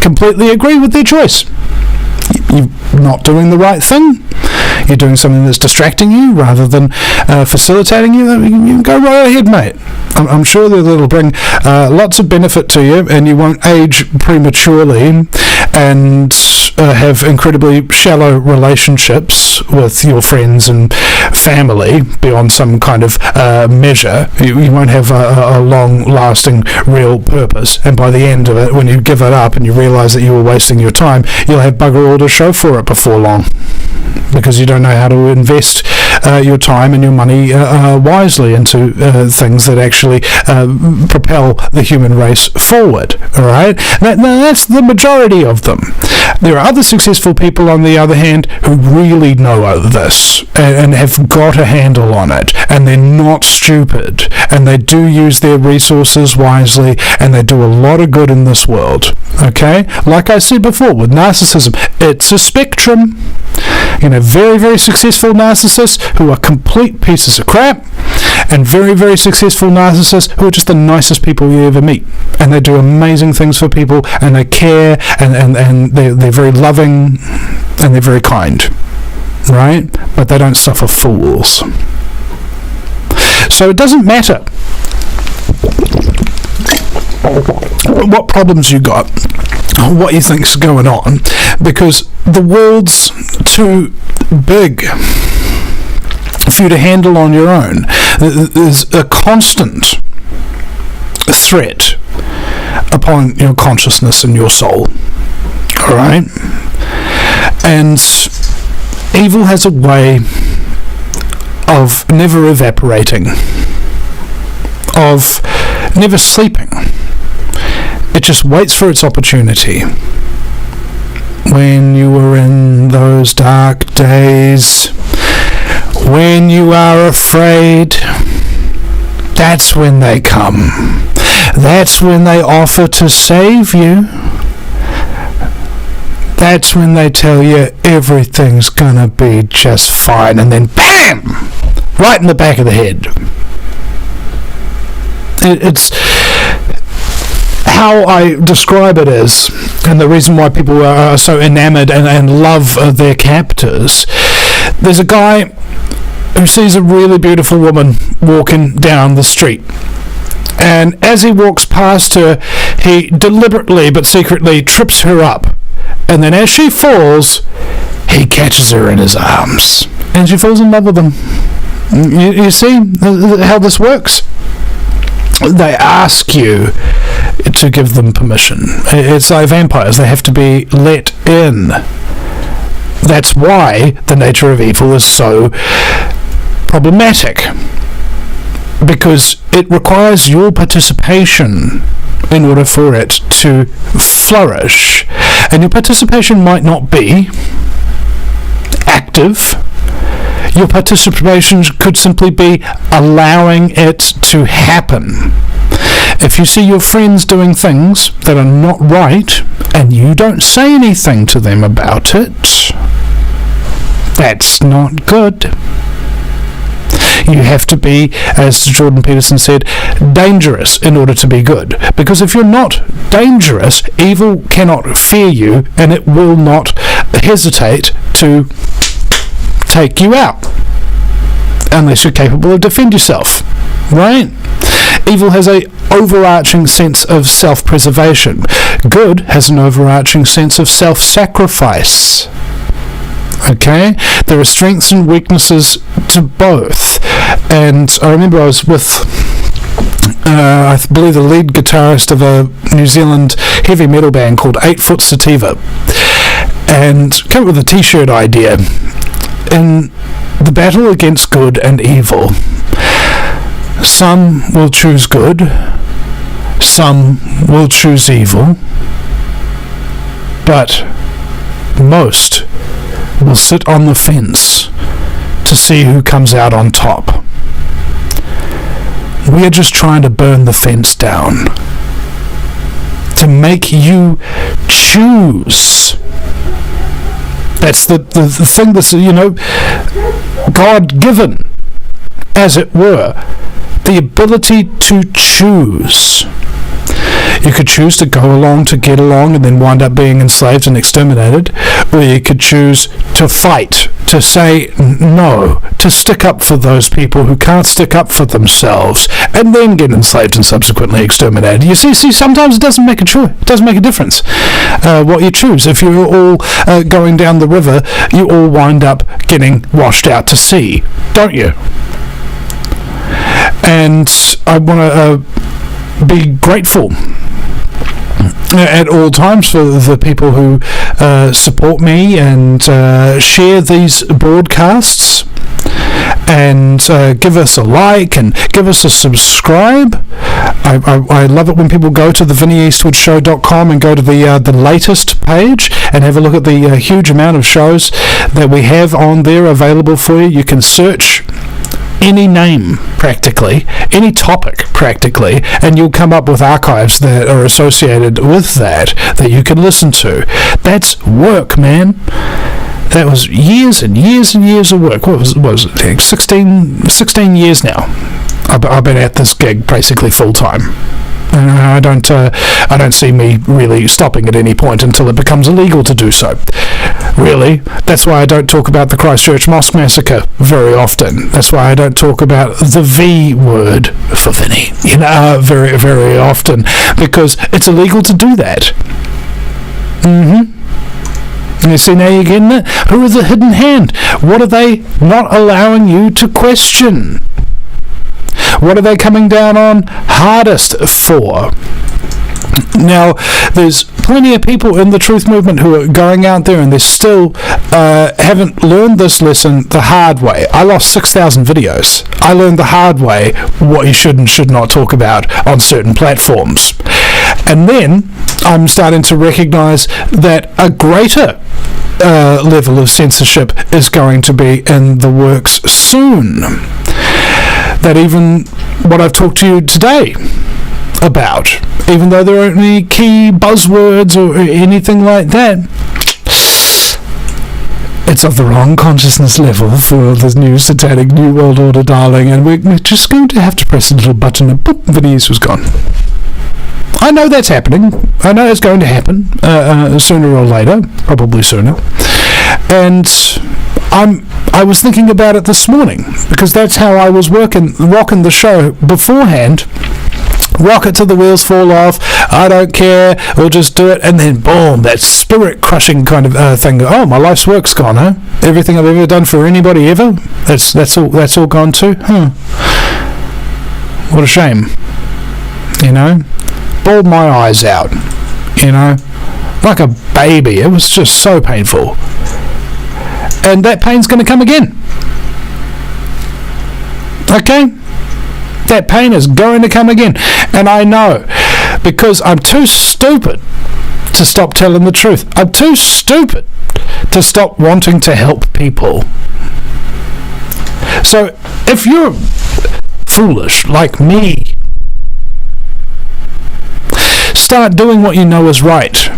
completely agree with their choice. You're not doing the right thing. You're doing something that's distracting you rather than facilitating you. You go right ahead, mate. I'm sure that it'll bring lots of benefit to you, and you won't age prematurely and have incredibly shallow relationships with your friends and family beyond some kind of measure. You won't have a long-lasting real purpose, and by the end of it, when you give it up and you realise that you were wasting your time, you'll have bugger all to show for it before long, because you don't know how to invest your time and your money wisely into things that actually propel the human race forward. All right? Now, that's the majority of them. There are other successful people, on the other hand, who really know this and have got a handle on it, and they're not stupid, and they do use their resources wisely, and they do a lot of good in this world. Okay? Like I said before, with narcissism, it's a spectrum. You know, very, very successful narcissists who are complete pieces of crap, and very, very successful narcissists who are just the nicest people you ever meet. And they do amazing things for people, and they care, and they're very loving, and they're very kind. Right? But they don't suffer fools. So it doesn't matter what problems you got, what you think's going on, because the world's too big for you to handle on your own. There's a constant threat upon your consciousness and your soul. Alright? And evil has a way of never evaporating, of never sleeping. It just waits for its opportunity. When you were in those dark days, when you are afraid, that's when they come. That's when they offer to save you. That's when they tell you everything's gonna be just fine, and then BAM! Right in the back of the head. It's how I describe it is, and the reason why people are so enamored and love their captors. There's a guy who sees a really beautiful woman walking down the street. And as he walks past her, he deliberately but secretly trips her up. And then as she falls, he catches her in his arms. And she falls in love with him. You see how this works? They ask you to give them permission. It's like vampires. They have to be let in. That's why the nature of evil is so problematic. Because it requires your participation in order for it to flourish. And your participation might not be active. Your participation could simply be allowing it to happen. If you see your friends doing things that are not right, and you don't say anything to them about it, that's not good. You have to be, as Jordan Peterson said, dangerous in order to be good. Because if you're not dangerous, evil cannot fear you, and it will not hesitate to take you out. Unless you're capable of defend yourself. Right? Evil has an overarching sense of self-preservation. Good has an overarching sense of self-sacrifice. Okay? There are strengths and weaknesses to both. And I remember I was with, I believe, the lead guitarist of a New Zealand heavy metal band called 8 Foot Sativa, and came up with a t-shirt idea. In the battle against good and evil, some will choose good, some will choose evil, but most will sit on the fence to see who comes out on top. We're just trying to burn the fence down to make you choose. That's the thing that's, God-given, as it were, the ability to choose. You could choose to go along to get along and then wind up being enslaved and exterminated, or you could choose to fight, to say no, to stick up for those people who can't stick up for themselves, and then get enslaved and subsequently exterminated. You see, sometimes it doesn't make a choice. It doesn't make a difference what you choose. If you're all going down the river, you all wind up getting washed out to sea, don't you? And I want to be grateful at all times for the people who support me and share these broadcasts and give us a like and give us a subscribe. I love it when people go to the VinnyEastwoodShow.com and go to the latest page and have a look at the huge amount of shows that we have on there available for you. You can search any name, practically, any topic, practically, and you'll come up with archives that are associated with that you can listen to. That's work, man. That was years and years and years of work. What was it? 16 years now. I've been at this gig basically full time. And I don't see me really stopping at any point until it becomes illegal to do so. Really, that's why I don't talk about the Christchurch Mosque Massacre very often. That's why I don't talk about the V word for Vinny, very, very often, because it's illegal to do that. You see, now you're getting it? Who is the hidden hand? What are they not allowing you to question? What are they coming down on hardest for? Now, there's plenty of people in the truth movement who are going out there and they still haven't learned this lesson the hard way. I lost 6,000 videos. I learned the hard way what you should and should not talk about on certain platforms. And then I'm starting to recognize that a greater level of censorship is going to be in the works soon. That even what I've talked to you today about, even though there aren't any key buzzwords or anything like that. It's of the wrong consciousness level for this new satanic New World Order, darling, and we're just going to have to press a little button and boop, Vinny Eastwood's gone. I know that's happening. I know it's going to happen sooner or later, probably sooner. And I was thinking about it this morning, because that's how I was rocking the show beforehand. Rock it till the wheels fall off, I don't care, we'll just do it, and then boom, that spirit-crushing kind of thing. Oh, my life's work's gone, huh? Everything I've ever done for anybody ever? That's all gone too? What a shame. You know? Bawled my eyes out. You know? Like a baby. It was just so painful. And that pain's going to come again. Okay? That pain is going to come again. And I know, because I'm too stupid to stop telling the truth. I'm too stupid to stop wanting to help people. So, if you're foolish like me, start doing what you know is right.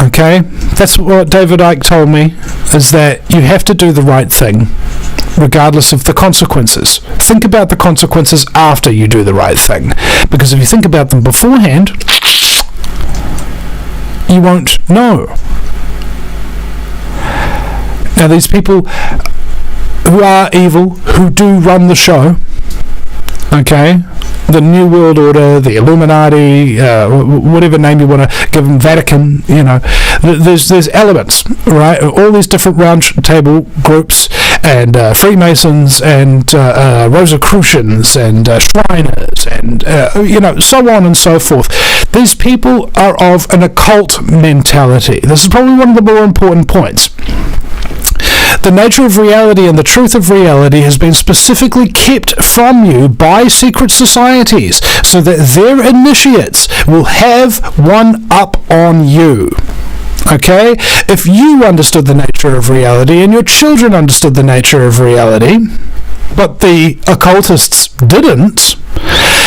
Okay? That's what David Icke told me, is that you have to do the right thing, regardless of the consequences. Think about the consequences after you do the right thing. Because if you think about them beforehand, you won't know. Now, these people who are evil, who do run the show, okay, the New World Order, the Illuminati, whatever name you want to give them, Vatican, you know, there's elements, right? All these different round table groups, and Freemasons, and Rosicrucians, and Shriners, and you know, so on and so forth. These people are of an occult mentality. This is probably one of the more important points. The nature of reality and the truth of reality has been specifically kept from you by secret societies, so that their initiates will have one up on you. Okay? If you understood the nature of reality and your children understood the nature of reality, but the occultists didn't,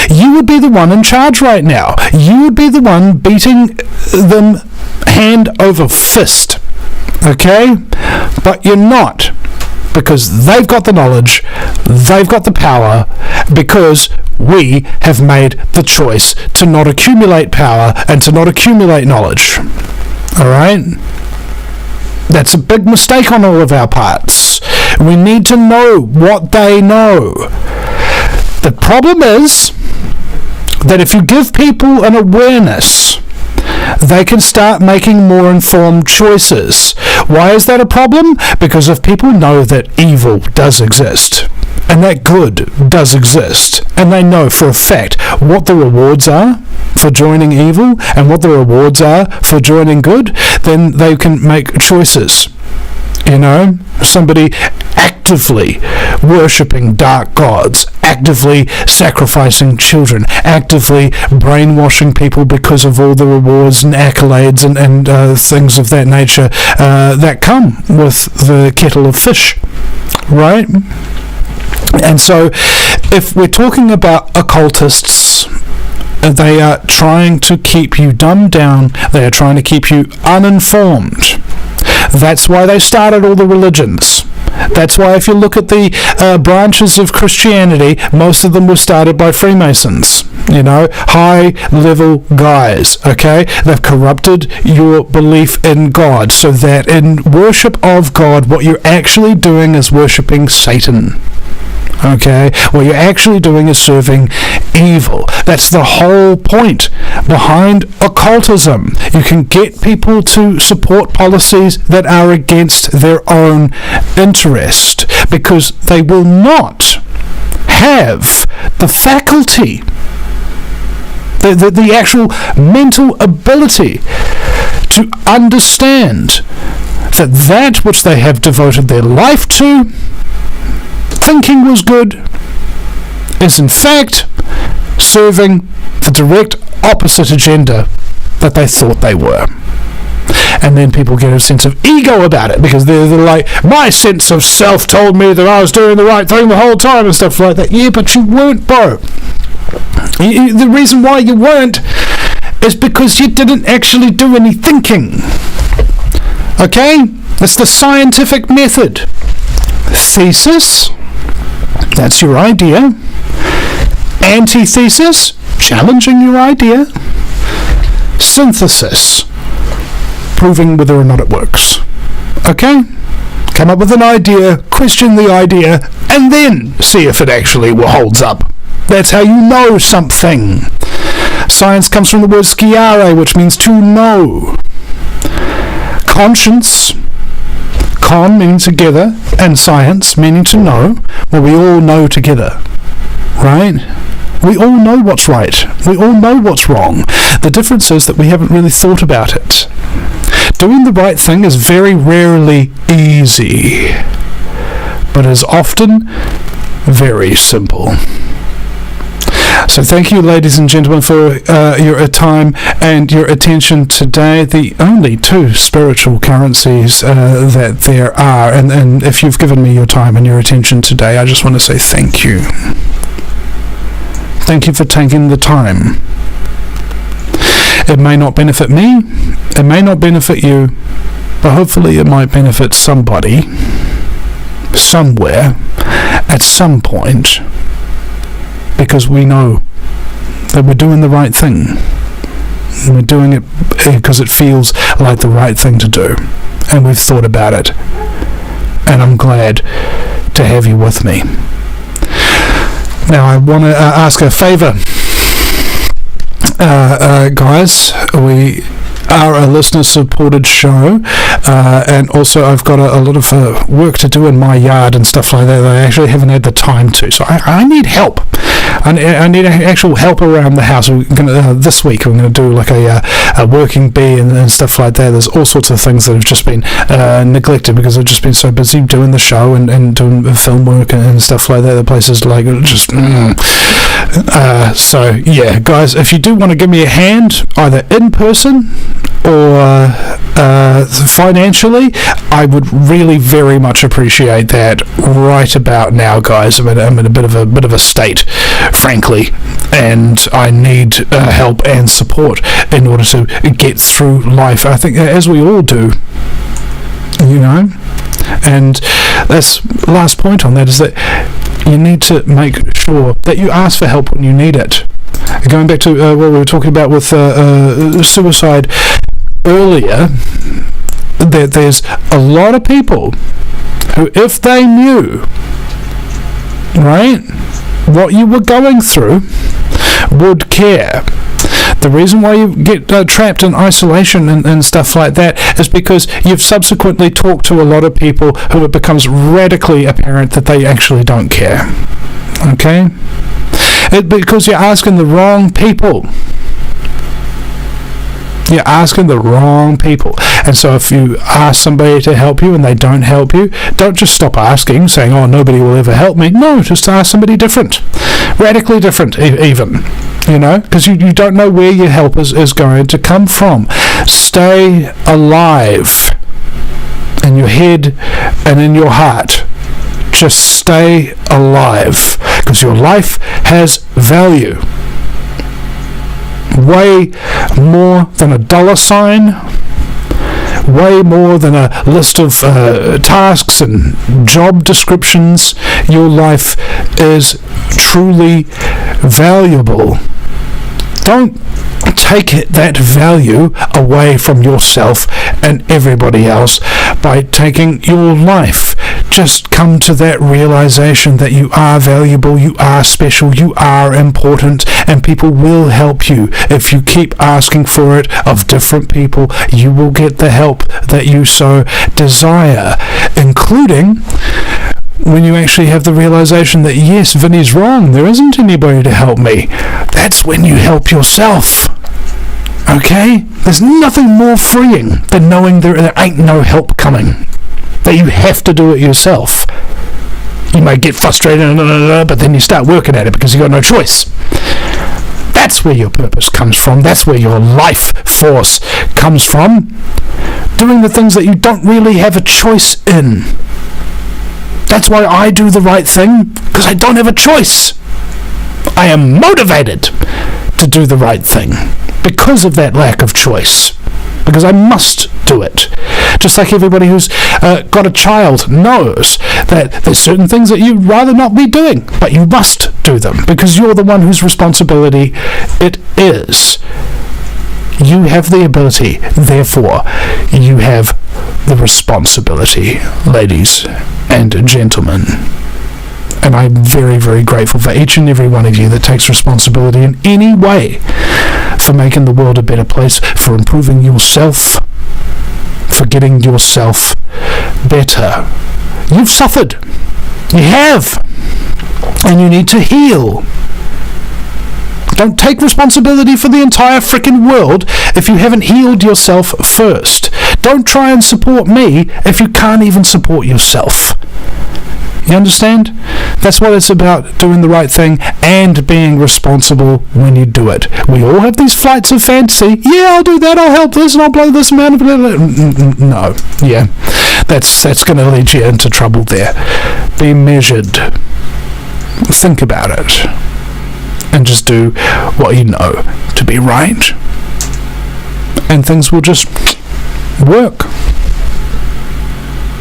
you would be the one in charge right now. You would be the one beating them hand over fist. Okay? But you're not, because they've got the knowledge, they've got the power, because we have made the choice to not accumulate power and to not accumulate knowledge. Alright? That's a big mistake on all of our parts. We need to know what they know. The problem is that if you give people an awareness, they can start making more informed choices. Why is that a problem? Because if people know that evil does exist, and that good does exist, and they know for a fact what the rewards are for joining evil and what the rewards are for joining good, then they can make choices. You know, somebody actively worshipping dark gods, actively sacrificing children, actively brainwashing people because of all the rewards and accolades and things of that nature that come with the kettle of fish, right? And so, if we're talking about occultists, they are trying to keep you dumbed down, they are trying to keep you uninformed. That's why they started all the religions. That's why if you look at the branches of Christianity, most of them were started by Freemasons. You know, high-level guys, okay? They've corrupted your belief in God, so that in worship of God, what you're actually doing is worshipping Satan. Okay? What you're actually doing is serving evil. That's the whole point behind occultism. You can get people to support policies that are against their own interest, because they will not have the faculty, the actual mental ability to understand that which they have devoted their life to, thinking was good, is in fact serving the direct opposite agenda that they thought they were. And then people get a sense of ego about it, because they're like, my sense of self told me that I was doing the right thing the whole time and stuff like that. Yeah, but you weren't, bro. The reason why you weren't is because you didn't actually do any thinking. Okay? It's the scientific method. Thesis, that's your idea. Antithesis, challenging your idea. Synthesis, proving whether or not it works. Okay? Come up with an idea, question the idea, and then see if it actually holds up. That's how you know something. Science comes from the word sciare, which means to know. Conscience, con meaning together, and science meaning to know. Well, we all know together, right? We all know what's right. We all know what's wrong. The difference is that we haven't really thought about it. Doing the right thing is very rarely easy, but is often very simple. So thank you, ladies and gentlemen, for your time and your attention today. The only two spiritual currencies that there are. And if you've given me your time and your attention today, I just want to say thank you. Thank you for taking the time. It may not benefit me, it may not benefit you, but hopefully it might benefit somebody, somewhere, at some point, because we know that we're doing the right thing. And we're doing it because it feels like the right thing to do, and we've thought about it, and I'm glad to have you with me. Now I want to ask a favour. Guys, we are a listener-supported show, and also I've got a lot of work to do in my yard and stuff like that I actually haven't had the time to, so I need help. I need actual help around the house. We're gonna, this week we're going to do like a working bee and stuff like that. There's all sorts of things that have just been neglected because I've just been so busy doing the show and doing film work and stuff like that. The place is like just... so yeah, guys, if you do want to give me a hand, either in person or financially, I would really very much appreciate that right about now, guys. I'm in a bit of a state, frankly, and I need help and support in order to get through life. I think, as we all do, you know. And that's last point on that, is that you need to make sure that you ask for help when you need it. Going back to what we were talking about with suicide earlier, that there's a lot of people who, if they knew, right, what you were going through, would care. The reason why you get trapped in isolation and stuff like that is because you've subsequently talked to a lot of people who it becomes radically apparent that they actually don't care. Okay? Because you're asking the wrong people. You're asking the wrong people. And so if you ask somebody to help you and they don't help you, don't just stop asking, saying, oh, nobody will ever help me. No, just ask somebody different. Radically different, even. You know, because you don't know where your help is going to come from. Stay alive in your head and in your heart. Just stay alive, because your life has value. Way more than $, way more than a list of tasks and job descriptions. Your life is truly valuable. Don't take that value away from yourself and everybody else by taking your life. Just come to that realization that you are valuable, you are special, you are important, and people will help you. If you keep asking for it of different people, you will get the help that you so desire, including when you actually have the realization that, yes, Vinny's wrong, there isn't anybody to help me. That's when you help yourself. Okay? There's nothing more freeing than knowing there ain't no help coming. That you have to do it yourself. You may get frustrated, but then you start working at it because you've got no choice. That's where your purpose comes from. That's where your life force comes from. Doing the things that you don't really have a choice in. That's why I do the right thing, because I don't have a choice. I am motivated to do the right thing because of that lack of choice. Because I must do it. Just like everybody who's got a child knows that there's certain things that you'd rather not be doing, but you must do them because you're the one whose responsibility it is. You have the ability, therefore you have the responsibility, ladies and gentlemen. And I'm very, very grateful for each and every one of you that takes responsibility in any way for making the world a better place, for improving yourself, for getting yourself better. You've suffered. You have. And you need to heal. Don't take responsibility for the entire frickin' world if you haven't healed yourself first. Don't try and support me if you can't even support yourself. You understand? That's what it's about, doing the right thing and being responsible when you do it. We all have these flights of fantasy. Yeah, I'll do that, I'll help this, and I'll blow this amount of... No. Yeah. That's going to lead you into trouble there. Be measured. Think about it. And just do what you know to be right. And things will just work.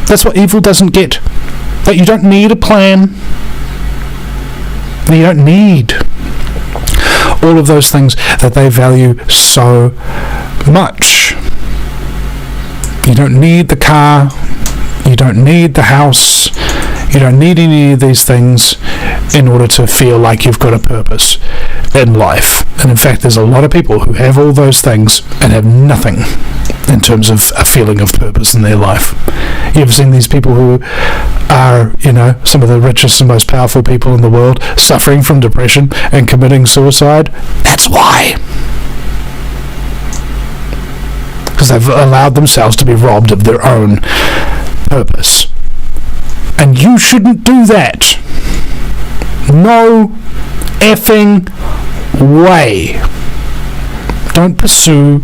That's what evil doesn't get. That you don't need a plan. You don't need all of those things that they value so much. You don't need the car. You don't need the house. You don't need any of these things in order to feel like you've got a purpose in life. And in fact, there's a lot of people who have all those things and have nothing in terms of a feeling of purpose in their life. You ever seen these people who are, some of the richest and most powerful people in the world suffering from depression and committing suicide? That's why. Because they've allowed themselves to be robbed of their own purpose. And you shouldn't do that. No effing way. Don't pursue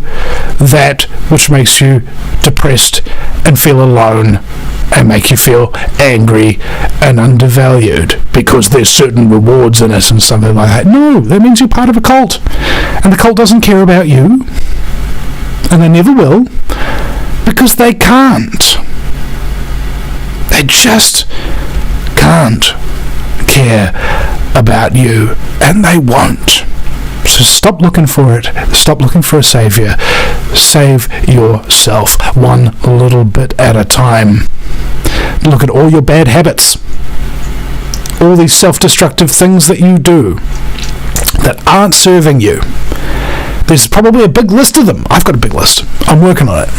that which makes you depressed and feel alone and make you feel angry and undervalued because there's certain rewards in it and something like that. No, that means you're part of a cult. And the cult doesn't care about you. And they never will. Because they can't. They just can't care about you, and they won't. So stop looking for it. Stop looking for a savior. Save yourself one little bit at a time. Look at all your bad habits. All these self-destructive things that you do that aren't serving you. There's probably a big list of them. I've got a big list. I'm working on it.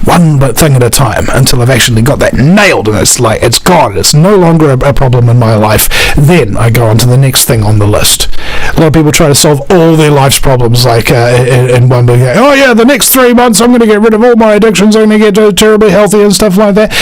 One thing at a time until I've actually got that nailed and it's like, it's gone. It's no longer a problem in my life. Then I go on to the next thing on the list. A lot of people try to solve all their life's problems like in one big, oh yeah, the next 3 months I'm going to get rid of all my addictions, I'm going to get terribly healthy and stuff like that.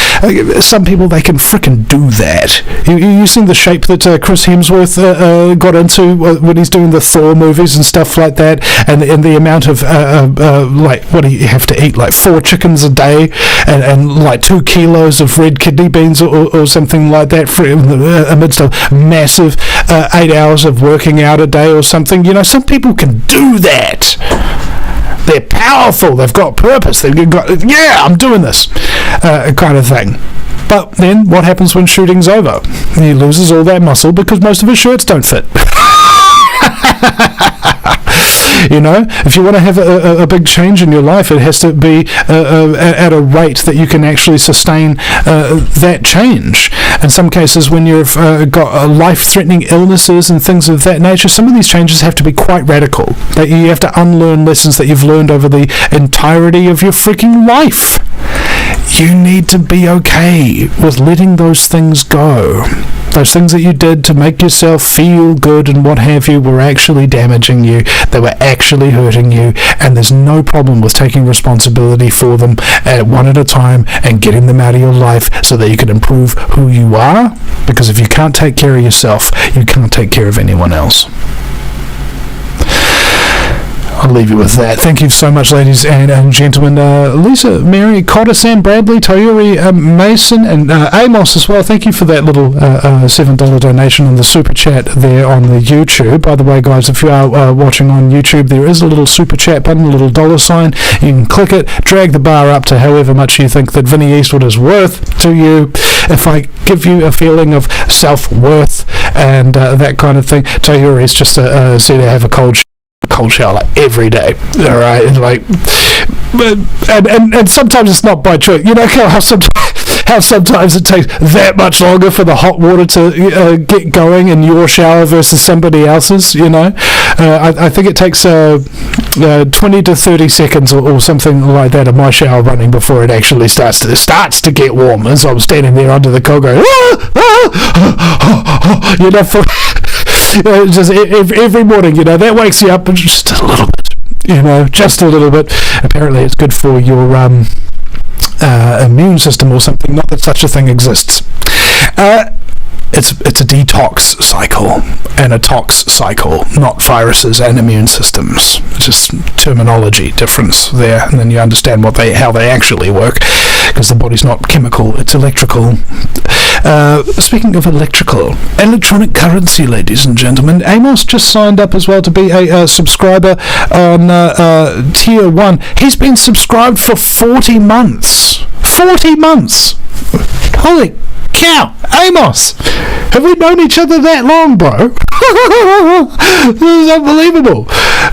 Some people, they can frickin' do that. You seen the shape that Chris Hemsworth got into when he's doing the Thor movies and stuff like that, and the amount of what do you have to eat, like 4 chickens a day and like 2 kilos of red kidney beans or something like that amidst a massive 8 hours of working out a day or something. Some people can do that. They're powerful, they've got purpose, they've got, yeah, I'm doing this kind of thing. But then what happens when shooting's over? He loses all that muscle because most of his shirts don't fit. If you want to have a big change in your life, it has to be at a rate that you can actually sustain that change. In some cases, when you've got life-threatening illnesses and things of that nature, some of these changes have to be quite radical. That you have to unlearn lessons that you've learned over the entirety of your freaking life. You need to be okay with letting those things go. Those things that you did to make yourself feel good and what have you were actually damaging you. They were actually hurting you, and there's no problem with taking responsibility for them one at a time and getting them out of your life so that you can improve who you are. Because if you can't take care of yourself, you can't take care of anyone else. I'll leave you with that. Thank you so much, ladies and gentlemen. Lisa, Mary, Cotter, Sam, Bradley, Toyuri, Mason, and Amos as well. Thank you for that little $7 donation on the super chat there on the YouTube. By the way, guys, if you are watching on YouTube, there is a little super chat button, a little $sign. You can click it, drag the bar up to however much you think that Vinny Eastwood is worth to you. If I give you a feeling of self-worth and that kind of thing, Toyuri's just said to have a cold shower like every day. All right, and like, and sometimes it's not by choice. You know how sometimes it takes that much longer for the hot water to get going in your shower versus somebody else's. You know, I think it takes 20 to 30 seconds or something like that of my shower running before it actually starts to get warm. And so I'm standing there under the cold going, you know, for just every morning. You know, that wakes you up just a little bit. You know, just a little bit. Apparently, it's good for your immune system or something. Not that such a thing exists. It's a detox cycle and a tox cycle, not viruses and immune systems. Just terminology difference there, and then you understand how they actually work, because the body's not chemical, it's electrical. Speaking of electronic currency, ladies and gentlemen, Amos just signed up as well to be a subscriber on Tier 1. He's been subscribed for 40 months. 40 months! Holy cow! Amos! Have we known each other that long, bro? This is unbelievable.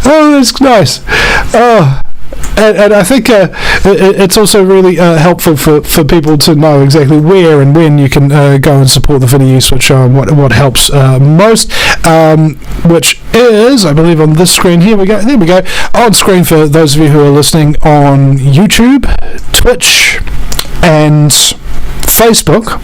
Oh, that's nice. Oh, and I think it's also really helpful for people to know exactly where and when you can go and support the Vinny Eastwood Show and what helps most, which is, I believe, on this screen. Here we go. There we go. On screen for those of you who are listening on YouTube, Twitch, and Facebook.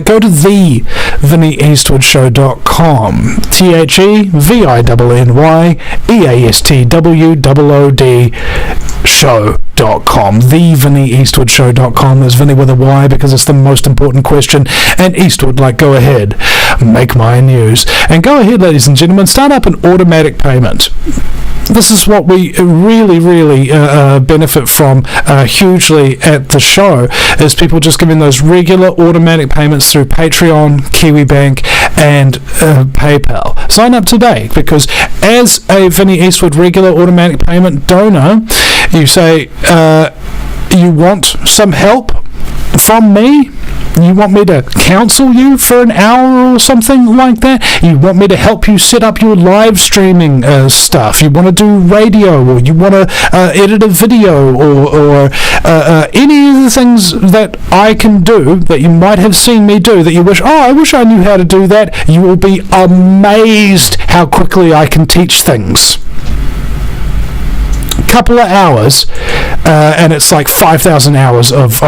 Go to thevinnyeastwoodshow.com. TheVinnyEastwood show.com. thevinnyeastwoodshow.com. There's Vinny with a Y because it's the most important question, and Eastwood, like, go ahead, make my news. And go ahead, ladies and gentlemen, start up an automatic payment. This is what we really benefit from hugely at the show, is people just giving those regular automatic payments through Patreon, KiwiBank, and PayPal. Sign up today, because as a Vinny Eastwood regular automatic payment donor, you say you want some help from me. You want me to counsel you for an hour or something like that? You want me to help you set up your live streaming stuff? You want to do radio, or you want to edit a video, or any of the things that I can do that you might have seen me do that you wish, I wish I knew how to do that. You will be amazed how quickly I can teach things. Couple of hours, and it's like 5,000 hours of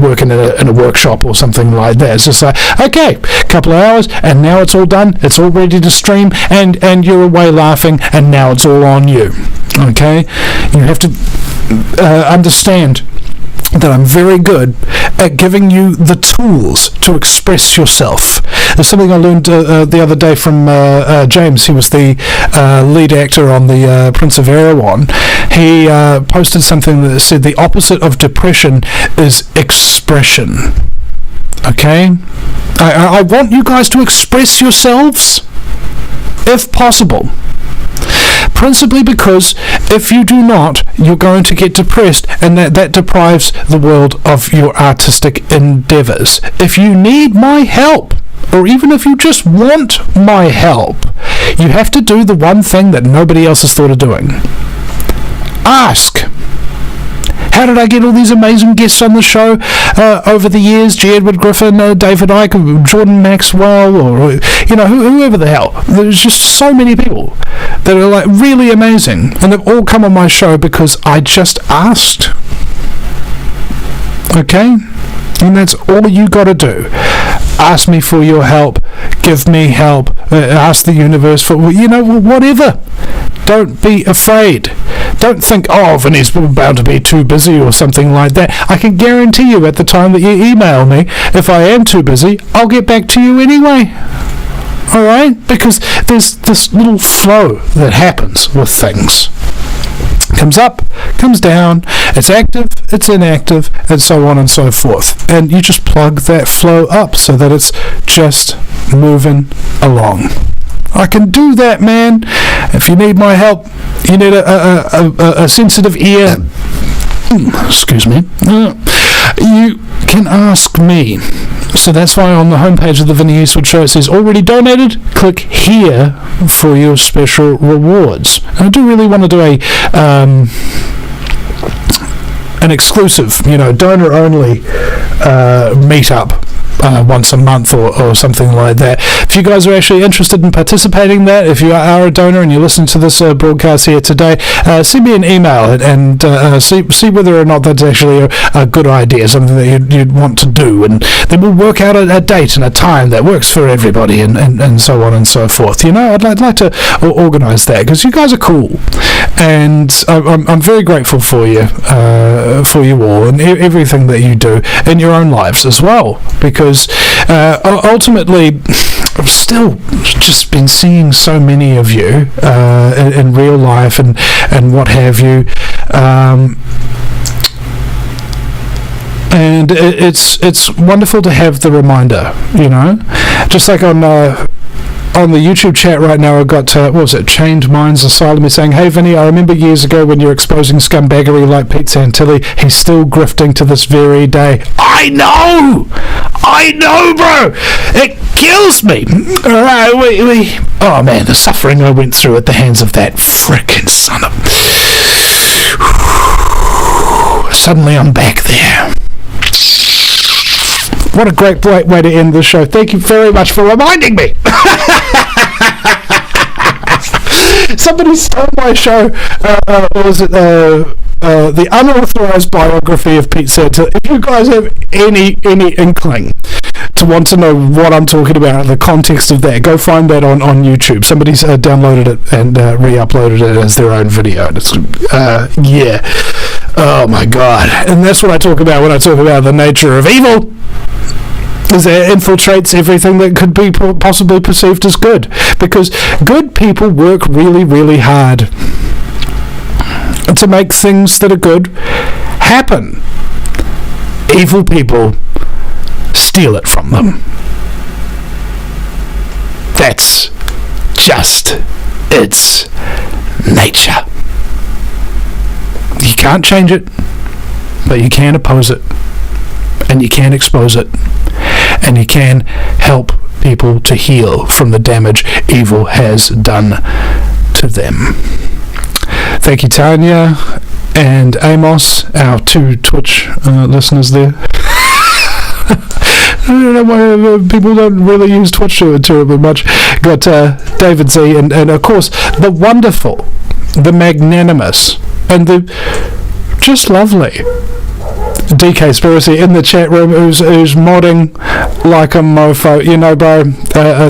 working in a workshop or something like that. It's just like, okay, couple of hours, and now it's all done, it's all ready to stream, and you're away laughing, and now it's all on you. Okay, you have to understand that I'm very good at giving you the tools to express yourself. There's something I learned the other day from James. He was the lead actor on the Prince of Erewhon. He posted something that said the opposite of depression is expression. Okay? I want you guys to express yourselves, if possible. Principally because if you do not, you're going to get depressed, and that deprives the world of your artistic endeavours. If you need my help, or even if you just want my help, you have to do the one thing that nobody else has thought of doing. Ask. How did I get all these amazing guests on the show over the years? G. Edward Griffin, David Icke, Jordan Maxwell, or whoever the hell. There's just so many people that are like really amazing, and they've all come on my show because I just asked. Okay? And that's all you got to do. Ask me for your help. Give me help. Ask the universe for, whatever. Don't be afraid. Don't think, Vinny's bound to be too busy or something like that. I can guarantee you at the time that you email me, if I am too busy, I'll get back to you anyway. all right? Because there's this little flow that happens with things. Comes up, comes down, it's active, it's inactive, and so on and so forth. And you just plug that flow up so that it's just moving along. I can do that, man. If you need my help, you need a sensitive ear, excuse me, you can ask me. So that's why on the homepage of the Vinny Eastwood Show it says already donated. Click here for your special rewards. And I do really want to do an exclusive, donor only meetup. Once a month or something like that. If you guys are actually interested in participating in that, if you are a donor and you're listening to this broadcast here today, send me an email and see whether or not that's actually a good idea, something that you'd want to do, and then we'll work out a date and a time that works for everybody and so on and so forth. I'd like to organise that because you guys are cool, and I'm very grateful for you all and everything that you do in your own lives as well, because ultimately I've still just been seeing so many of you in real life and what have you, and it's wonderful to have the reminder, just like on the YouTube chat right now. I got Chained Minds Asylum is saying, "Hey Vinny, I remember years ago when you're exposing scumbaggery like Pete Santilli. He's still grifting to this very day." I know, bro. It kills me. All right, oh man, the suffering I went through at the hands of that frickin' son of. Suddenly I'm back there. What a great way to end the show. Thank you very much for reminding me. Somebody stole my show. Or was it the unauthorized biography of Pete Santilli? If you guys have any inkling to want to know what I'm talking about, the context of that, go find that on YouTube. Somebody's downloaded it and re-uploaded it as their own video. It's, yeah. Oh my God. And that's what I talk about when I talk about the nature of evil. Is that it infiltrates everything that could be possibly perceived as good. Because good people work really, really hard to make things that are good happen. Evil people steal it from them. That's just its nature. You can't change it, but you can oppose it, and you can expose it, and you can help people to heal from the damage evil has done to them. Thank you, Tanya and Amos, our two Twitch listeners there. I don't know why people don't really use Twitch terribly much. Got David Z and of course the wonderful, the magnanimous, and the just lovely DK Spiracy in the chat room who's modding like a mofo. Bro,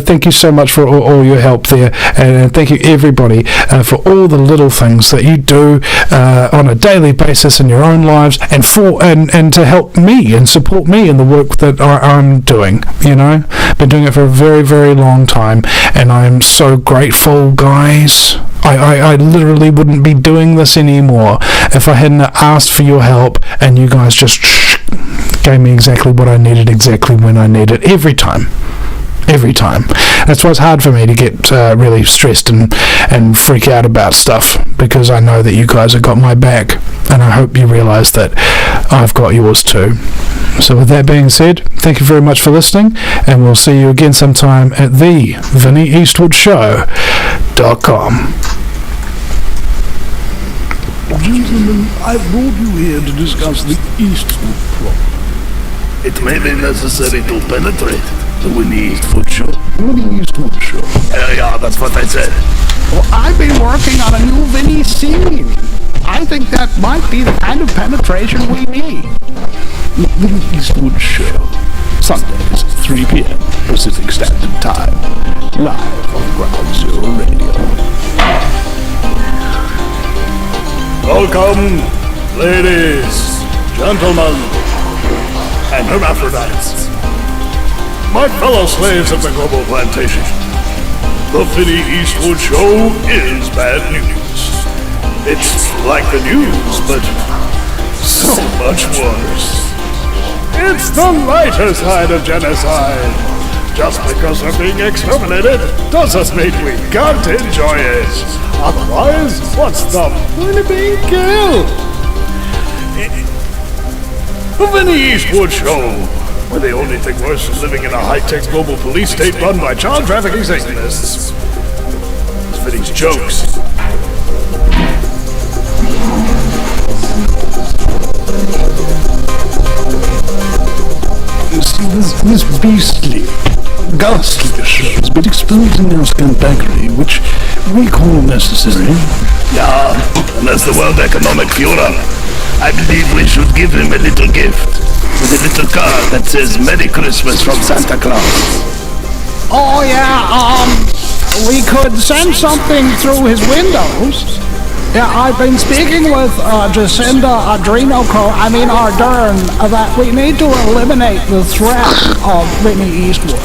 thank you so much for all your help there, and thank you everybody for all the little things that you do on a daily basis in your own lives, and to help me and support me in the work that I'm doing. Been doing it for a very, very long time, and I'm so grateful, guys. I literally wouldn't be doing this anymore if I hadn't asked for your help and you guys just gave me exactly what I needed, exactly when I needed, every time. That's why it's hard for me to get really stressed and freak out about stuff, because I know that you guys have got my back, and I hope you realise that I've got yours too. So with that being said, thank you very much for listening, and we'll see you again sometime at the VinnyEastwoodShow.com. Gentlemen, I brought you here to discuss the Eastwood problem. It may be necessary to penetrate the Vinny Eastwood Show. Vinny Eastwood Show. Yeah, that's what I said. Well, I've been working on a new Vinny scene. I think that might be the kind of penetration we need. The Vinny Eastwood Show. Sundays, 3 p.m. Pacific Standard Time. Live on Ground Zero Radio. Welcome, ladies, gentlemen, and hermaphrodites. My fellow slaves of the global plantation. The Vinny Eastwood Show is bad news. It's like the news, but so much worse. It's the lighter side of genocide. Just because we're being exterminated doesn't mean we can't enjoy it. Otherwise, what's the point of being killed? The Vinny Eastwood Show, where the only thing worse than living in a high-tech global police state run by child trafficking Satanists is Vinny's jokes. This beastly, ghastly show has been exposing our scumbaggery, which we call necessary. Yeah, and as the World Economic Forum, I believe we should give him a little gift. With a little card that says Merry Christmas from Santa Claus. Oh yeah, we could send something through his windows. Yeah, I've been speaking with Jacinda Ardern, that we need to eliminate the threat of Vinny Eastwood.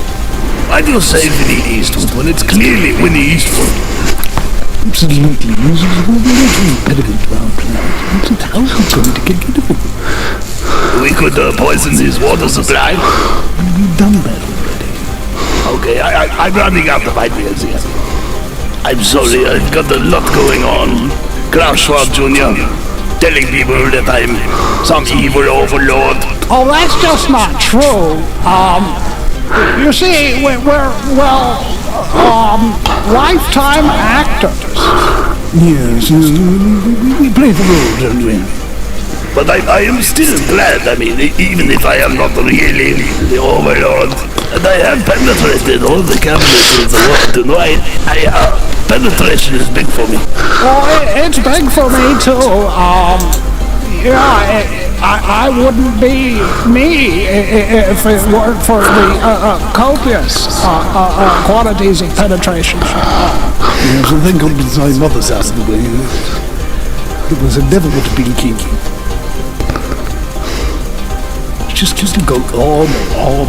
Why do you say Vinny Eastwood when it's clearly Winnie Eastwood? Absolutely, this is a little impediment to our plans. How are we going to get rid of him? We could poison his water supply. We've done that already. Okay, I'm running out of ideas here. I'm sorry, I've got a lot going on. Klaus Schwab Jr. telling people that I'm some evil overlord. Oh, that's just not true. You see, we're lifetime actors. Yes, we play the role, don't we? But I am still glad, even if I am not really the overlord, and I have penetrated all the cabinets of the world, penetration is big for me. Well, it's big for me too. I wouldn't be me if it weren't for the copious quantities of penetration. Yes, I think on my mother's house in the way, it was a never would have been kinky. Just to go on and on.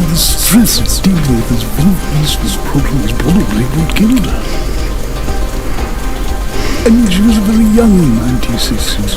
The stress of dealing with this Vinny Eastwood's problem is probably what killed her. I mean, she was very young in 1960s.